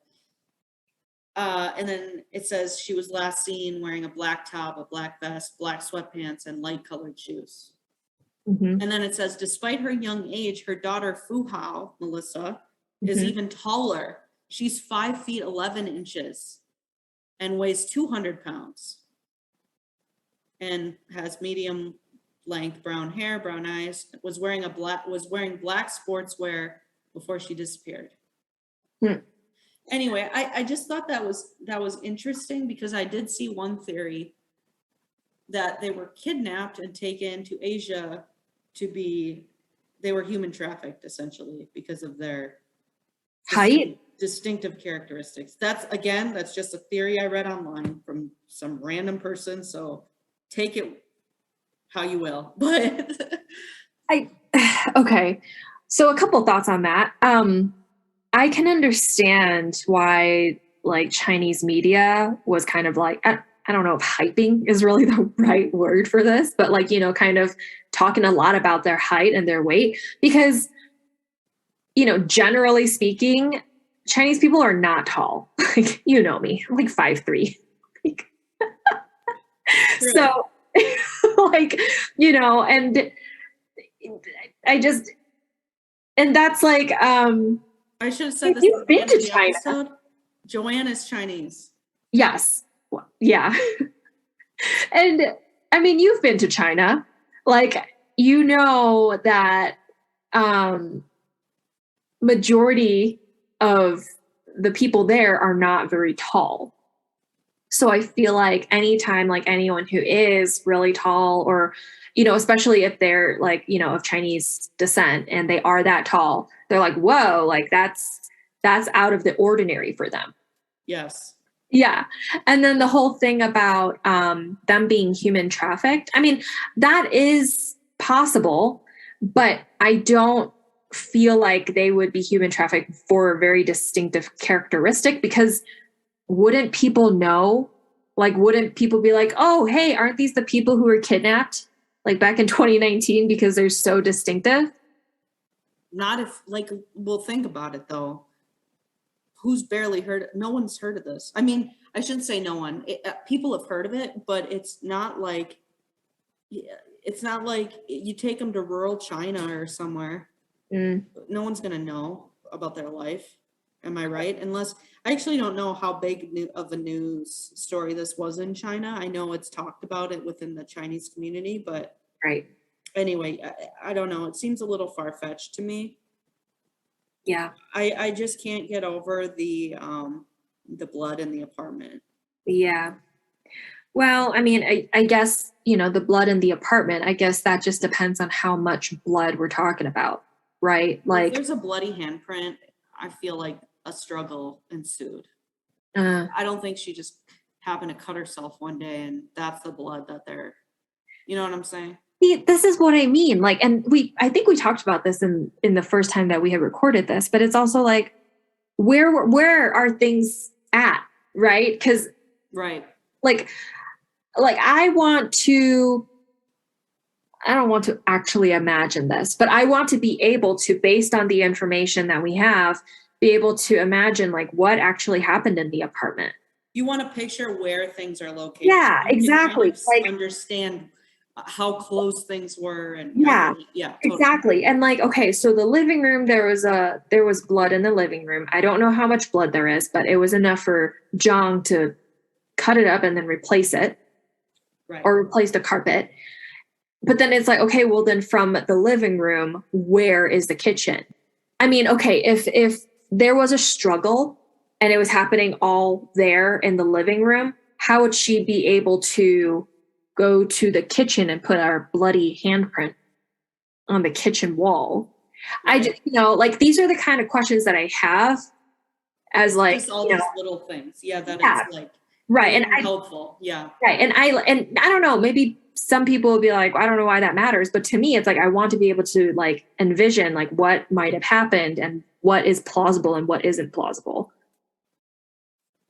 And then it says she was last seen wearing a black top, a black vest, black sweatpants, and light colored shoes. And then it says, despite her young age, her daughter Fu Hao, Meliisa, is even taller. She's 5 feet 11 inches and weighs 200 pounds and has medium length brown hair, brown eyes, was wearing black sportswear before she disappeared. Anyway, I just thought that was interesting, because I did see one theory that they were kidnapped and taken to Asia they were human trafficked essentially because of their height, distinctive characteristics. That's just a theory I read online from some random person. So take it how you will, but okay. So a couple thoughts on that. I can understand why like Chinese media was kind of like, I don't know if hyping is really the right word for this, but like, kind of talking a lot about their height and their weight, because, generally speaking, Chinese people are not tall. Like, me, I'm like 5'3". So like, and and that's like, I should have said this. You've been to China. Episode. Joanna's Chinese. Yes. Yeah. And I mean, you've been to China. Like, that majority of the people there are not very tall. So I feel like anytime like anyone who is really tall or, especially if they're like, of Chinese descent and they are that tall, they're like, whoa, like that's out of the ordinary for them. Yes. Yeah. And then the whole thing about them being human trafficked. I mean, that is possible, but I don't feel like they would be human trafficked for a very distinctive characteristic, because wouldn't people know? Like, wouldn't people be like, oh, hey, aren't these the people who were kidnapped like back in 2019 because they're so distinctive? Not if, like, we'll think about it though. Who's barely heard? No one's heard of this. I mean, I shouldn't say no one. People have heard of it, but it's not like you take them to rural China or somewhere. Mm. No one's gonna know about their life. Am I right? Unless, I actually don't know how big of a news story this was in China. I know it's talked about it within the Chinese community, but Right. anyway, I don't know. It seems a little far-fetched to me. Yeah. I just can't get over the blood in the apartment. Yeah. Well, I mean, I guess, the blood in the apartment, I guess that just depends on how much blood we're talking about, right? If Like, there's a bloody handprint, I feel like a struggle ensued. uh, I don't think she just happened to cut herself one day and that's the blood that they're, you know what I'm saying? see, this is what I mean. Like, and I think we talked about this in the first time that we had recorded this, but it's also like, where are things at, right? Because Right. like I don't want to actually imagine this, but I want to be able to, based on the information that we have, be able to imagine like what actually happened in the apartment. You want to picture where things are located. Yeah, You can exactly. kind of Like, understand how close things were, and yeah, totally. exactly. And like, okay, so the living room, there was blood in the living room. I don't know how much blood there is, but it was enough for Zhang to cut it up and then replace it, Right. or replace the carpet. But then it's like, okay, well then from the living room, where is the kitchen? I mean, okay, if there was a struggle and it was happening all there in the living room, how would she be able to go to the kitchen and put our bloody handprint on the kitchen wall? Right. I just, like, these are the kind of questions that I have as like, Just all these little things. Yeah, that Yeah. it's like right. And helpful. Yeah. right. And I don't know, maybe some people will be like, I don't know why that matters. But to me, it's like, I want to be able to like envision like what might have happened and what is plausible and what isn't plausible,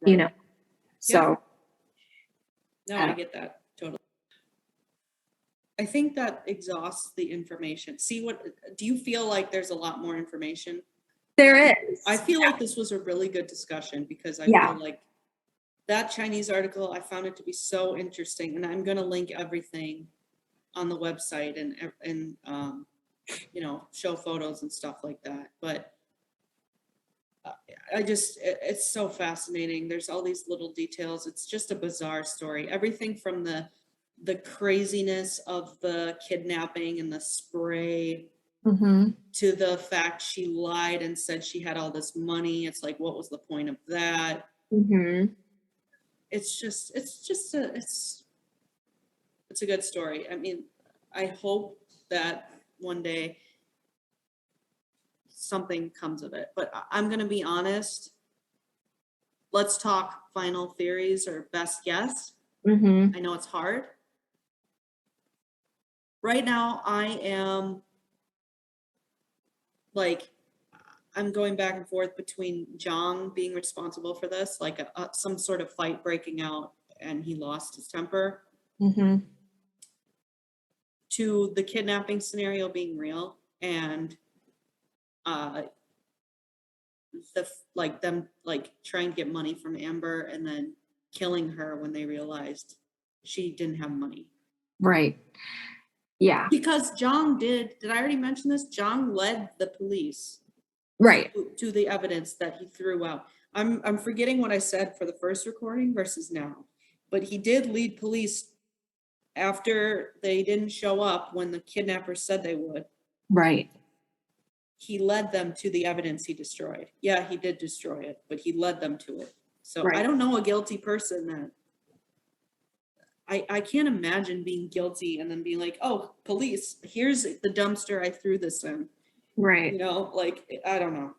Right. So. No, I get that totally. I think that exhausts the information. Do you feel like there's a lot more information? There is. I feel like this was a really good discussion, because I Yeah. feel like that Chinese article, I found it to be so interesting, and I'm going to link everything on the website and show photos and stuff like that. But it's so fascinating. There's all these little details. It's just a bizarre story. Everything from the craziness of the kidnapping and the spray, Mm-hmm. to the fact she lied and said she had all this money. It's like, what was the point of that? Mm-hmm. It's a good story. I mean, I hope that one day something comes of it, but I'm going to be honest. Let's talk final theories or best guess. Mm-hmm. I know it's hard. Right now, I am like, I'm going back and forth between Zhang being responsible for this, like some sort of fight breaking out and he lost his temper, Mm-hmm. to the kidnapping scenario being real, and them trying to get money from Amber and then killing her when they realized she didn't have money. Right. Yeah. Because Zhang did I already mention this? Zhang led the police Right. to the evidence that he threw out. I'm forgetting what I said for the first recording versus now, but he did lead police after they didn't show up when the kidnappers said they would. Right. he led them to the evidence he destroyed. Yeah, he did destroy it, but he led them to it. So Right. I don't know a guilty person that I can't imagine being guilty and then being like, oh, police, here's the dumpster I threw this in. Right. You know, like, I don't know.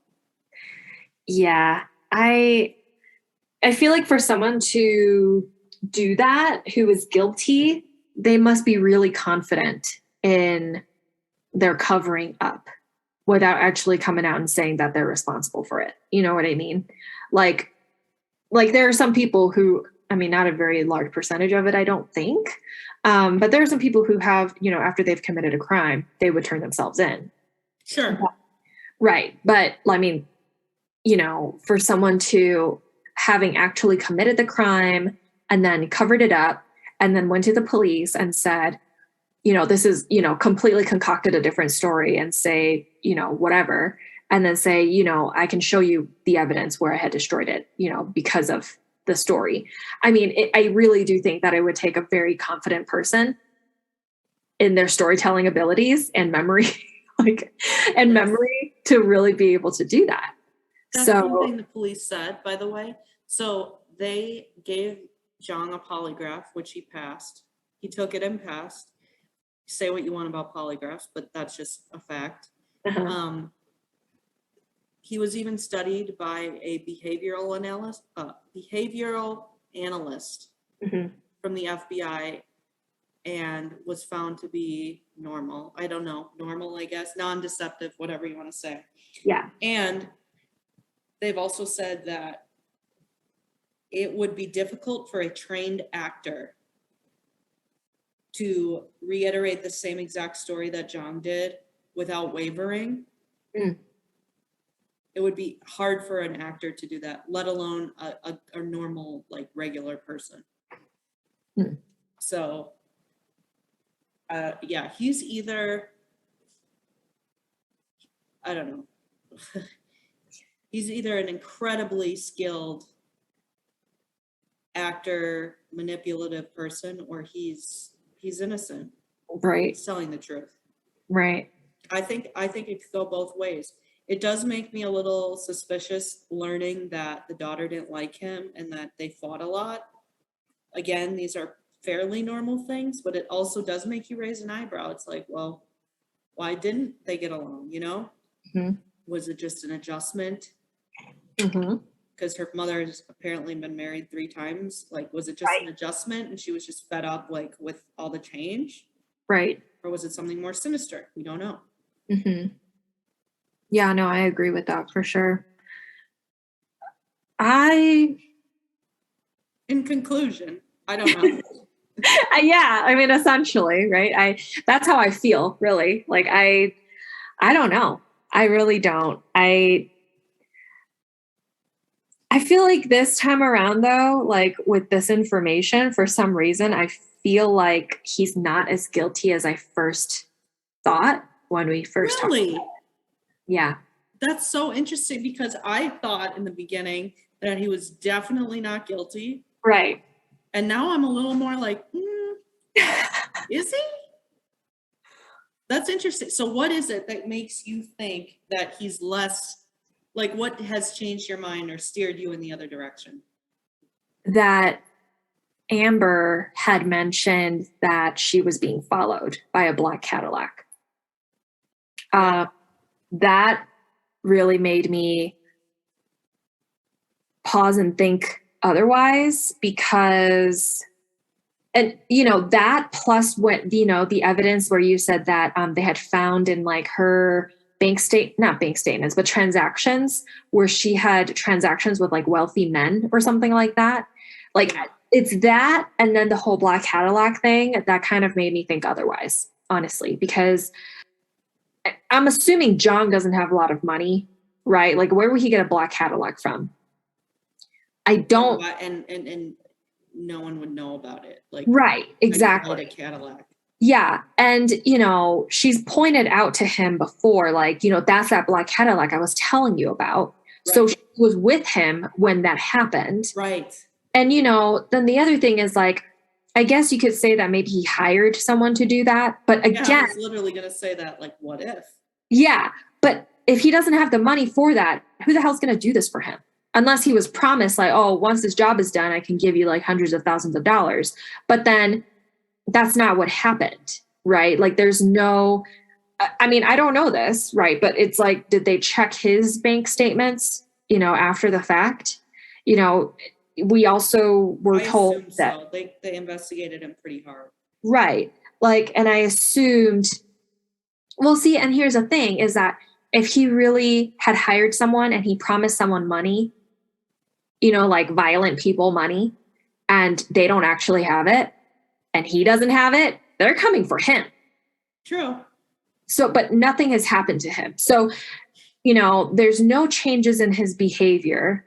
Yeah. I feel like for someone to do that who is guilty, they must be really confident in their covering up without actually coming out and saying that they're responsible for it. You know what I mean? Like there are some people who, I mean, not a very large percentage of it, I don't think. But there are some people who have, you know, after they've committed a crime, they would turn themselves in. Sure. Right. But I mean, you know, for someone to having actually committed the crime and then covered it up and then went to the police and said, you know, this is, you know, completely concocted a different story and say, you know, whatever, and then say, you know, I can show you the evidence where I had destroyed it, you know, because of the story. I mean, I really do think that it would take a very confident person in their storytelling abilities and memory, memory to really be able to do that. That's one thing the police said, by the way. So they gave Zhang a polygraph, which he passed. He took it and passed. Say what you want about polygraphs, but that's just a fact. Uh-huh. He was even studied by a behavioral analyst Mm-hmm. from the FBI and was found to be normal. I don't know, normal, I guess, non-deceptive, whatever you want to say. Yeah. And they've also said that it would be difficult for a trained actor to reiterate the same exact story that Zhang did without wavering. Mm. It would be hard for an actor to do that, let alone a normal, like, regular person. Mm. So, yeah, he's either, I don't know, he's either an incredibly skilled actor, manipulative person, or he's innocent. Right. He's telling the truth. Right. I think it could go both ways. It does make me a little suspicious learning that the daughter didn't like him and that they fought a lot. Again, these are fairly normal things, but it also does make you raise an eyebrow. It's like, well, why didn't they get along, you know? Mm-hmm. Was it just an adjustment? Mm-hmm. Because her mother has apparently been married 3 times. Like, was it just an adjustment and she was just fed up, like, with all the change? Right. Or was it something more sinister? We don't know. Mm-hmm. Yeah, no, I agree with that for sure. In conclusion, I don't know. Yeah, I mean, essentially, right? That's how I feel, really. Like, I don't know. I really don't. I feel like this time around, though, like with this information, for some reason, I feel like he's not as guilty as I first thought when we first talked about it. Yeah. That's so interesting because I thought in the beginning that he was definitely not guilty. Right. And now I'm a little more like, is he? That's interesting. So what is it that makes you think that he's less, like, what has changed your mind or steered you in the other direction? That Amber had mentioned that she was being followed by a black Cadillac. That really made me pause and think otherwise, because, and you know, that plus what, you know, the evidence where you said that they had found in like her not bank statements, but transactions where she had transactions with like wealthy men or something like that. Like, it's that, and then the whole black Cadillac thing that kind of made me think otherwise, honestly, because I'm assuming Zhang doesn't have a lot of money, right? Like, where would he get a black Cadillac from? I don't. And no one would know about it. Like, right, exactly. A Cadillac. Yeah. And, you know, she's pointed out to him before, like, you know, that's that black Cadillac I was telling you about. Right. So she was with him when that happened. Right. And, you know, then the other thing is, like, I guess you could say that maybe he hired someone to do that. But again, I was literally going to say that, like, what if? Yeah. But if he doesn't have the money for that, who the hell's going to do this for him? Unless he was promised like, oh, once this job is done, I can give you like hundreds of thousands of dollars. But then that's not what happened, right? Like there's no, I mean, I don't know this, right? But it's like, did they check his bank statements, after the fact? We also were told assume that so. They investigated him pretty hard. right. Like, and I assumed, well, see, and here's the thing is that if he really had hired someone and he promised someone money, like violent people money, and they don't actually have it, and he doesn't have it, they're coming for him. True. So, but nothing has happened to him. So, there's no changes in his behavior.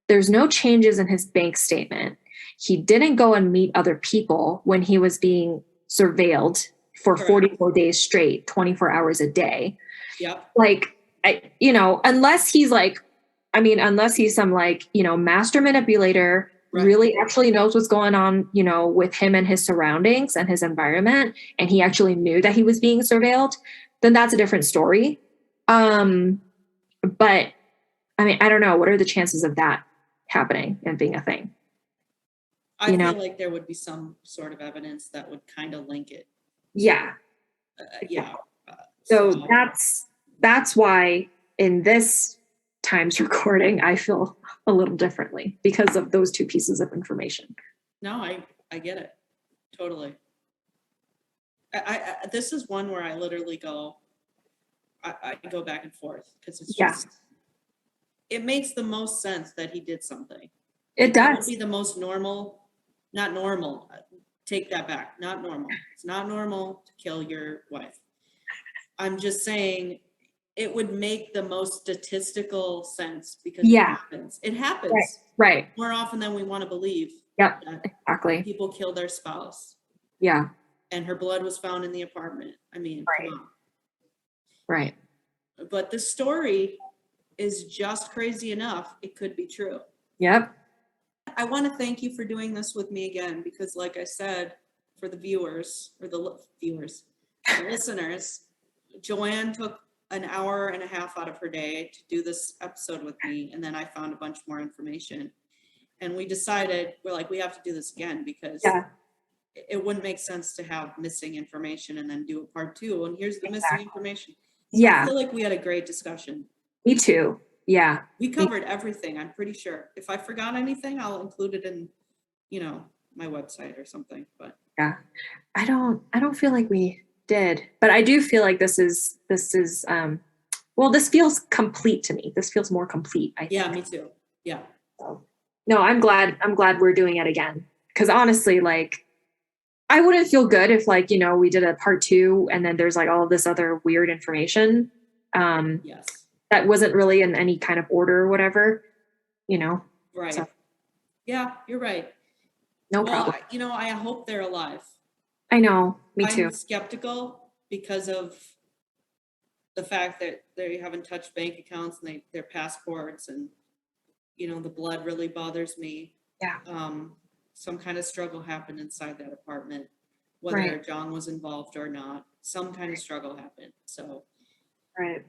There's no changes in his bank statement. He didn't go and meet other people when he was being surveilled for Correct. 44 days straight, 24 hours a day. Yep. Like, unless he's some master manipulator, Right. really actually knows what's going on, with him and his surroundings and his environment, and he actually knew that he was being surveilled, then that's a different story. But I mean, I don't know. What are the chances of that happening and being a thing? I feel like there would be some sort of evidence that would kind of link it. Yeah. Yeah. So that's why in this times recording, I feel a little differently because of those two pieces of information. No, I get it. Totally. I this is one where I literally go, I go back and forth because it's just, it makes the most sense that he did something. It That does. would be the most normal, not normal. Take that back. Not normal. It's not normal to kill your wife. I'm just saying it would make the most statistical sense because it happens. It happens Right. more often than we want to believe. Yep. that Exactly. People kill their spouse. Yeah. And her blood was found in the apartment. I mean, Right. come on. Right. But the story is just crazy enough. It could be true. Yep. I want to thank you for doing this with me again, because like I said, for the viewers or the listeners, Joanne took an hour and a half out of her day to do this episode with me. And then I found a bunch more information and we decided we have to do this again because it wouldn't make sense to have missing information and then do a part 2. And here's the missing information. So I feel like we had a great discussion. Me too. Yeah. We covered everything, I'm pretty sure. If I forgot anything, I'll include it in, my website or something. But yeah, I don't feel like we did, but I do feel like this is this feels complete to me. This feels more complete. I think. Yeah, me too. Yeah. So, no, I'm glad we're doing it again. Cause honestly, I wouldn't feel good if we did a part 2 and then there's all of this other weird information. Yes. That wasn't really in any kind of order or whatever, Right. So. Yeah, you're right. No problem. I hope they're alive. I know. Me too. I'm skeptical because of the fact that they haven't touched bank accounts and their passports and, the blood really bothers me. Yeah. Some kind of struggle happened inside that apartment, whether John was involved or not. Some kind of struggle happened. So, right.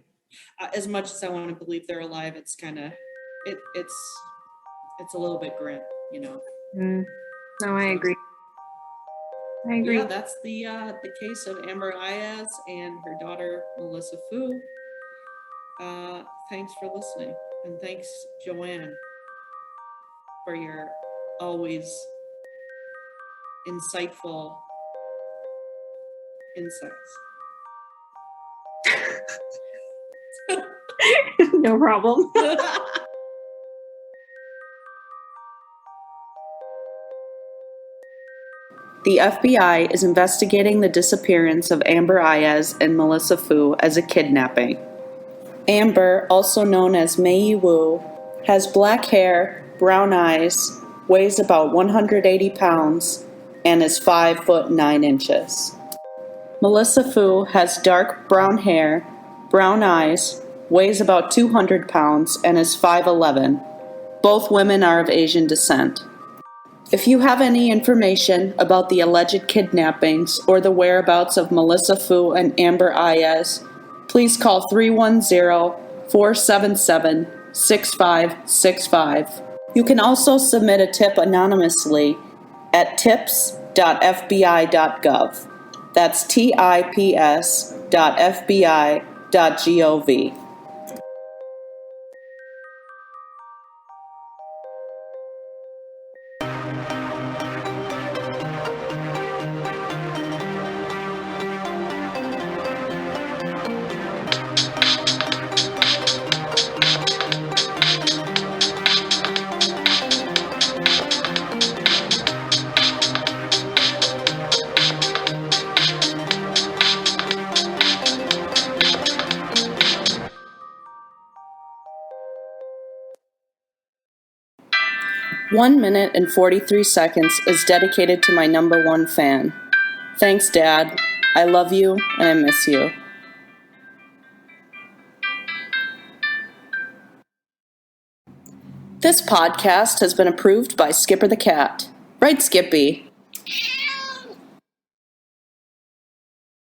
As much as I want to believe they're alive, it's kind of it's a little bit grim, No, I agree. Yeah, that's the case of Amber Aiaz and her daughter Meliisa Fu. Thanks for listening, and thanks Joanne for your always insightful insights. No problem. The FBI is investigating the disappearance of Amber Aiaz and Meliisa Fu as a kidnapping. Amber, also known as Mei Wu, has black hair, brown eyes, weighs about 180 pounds, and is 5 foot 9 inches. Meliisa Fu has dark brown hair, brown eyes, weighs about 200 pounds, and is 5'11". Both women are of Asian descent. If you have any information about the alleged kidnappings or the whereabouts of Meliisa Fu and Amber Aiaz, please call 310-477-6565. You can also submit a tip anonymously at tips.fbi.gov. That's tips.fbi.gov. One minute and 43 seconds is dedicated to my number one fan. Thanks, Dad. I love you and I miss you. This podcast has been approved by Skipper the Cat. Right, Skippy?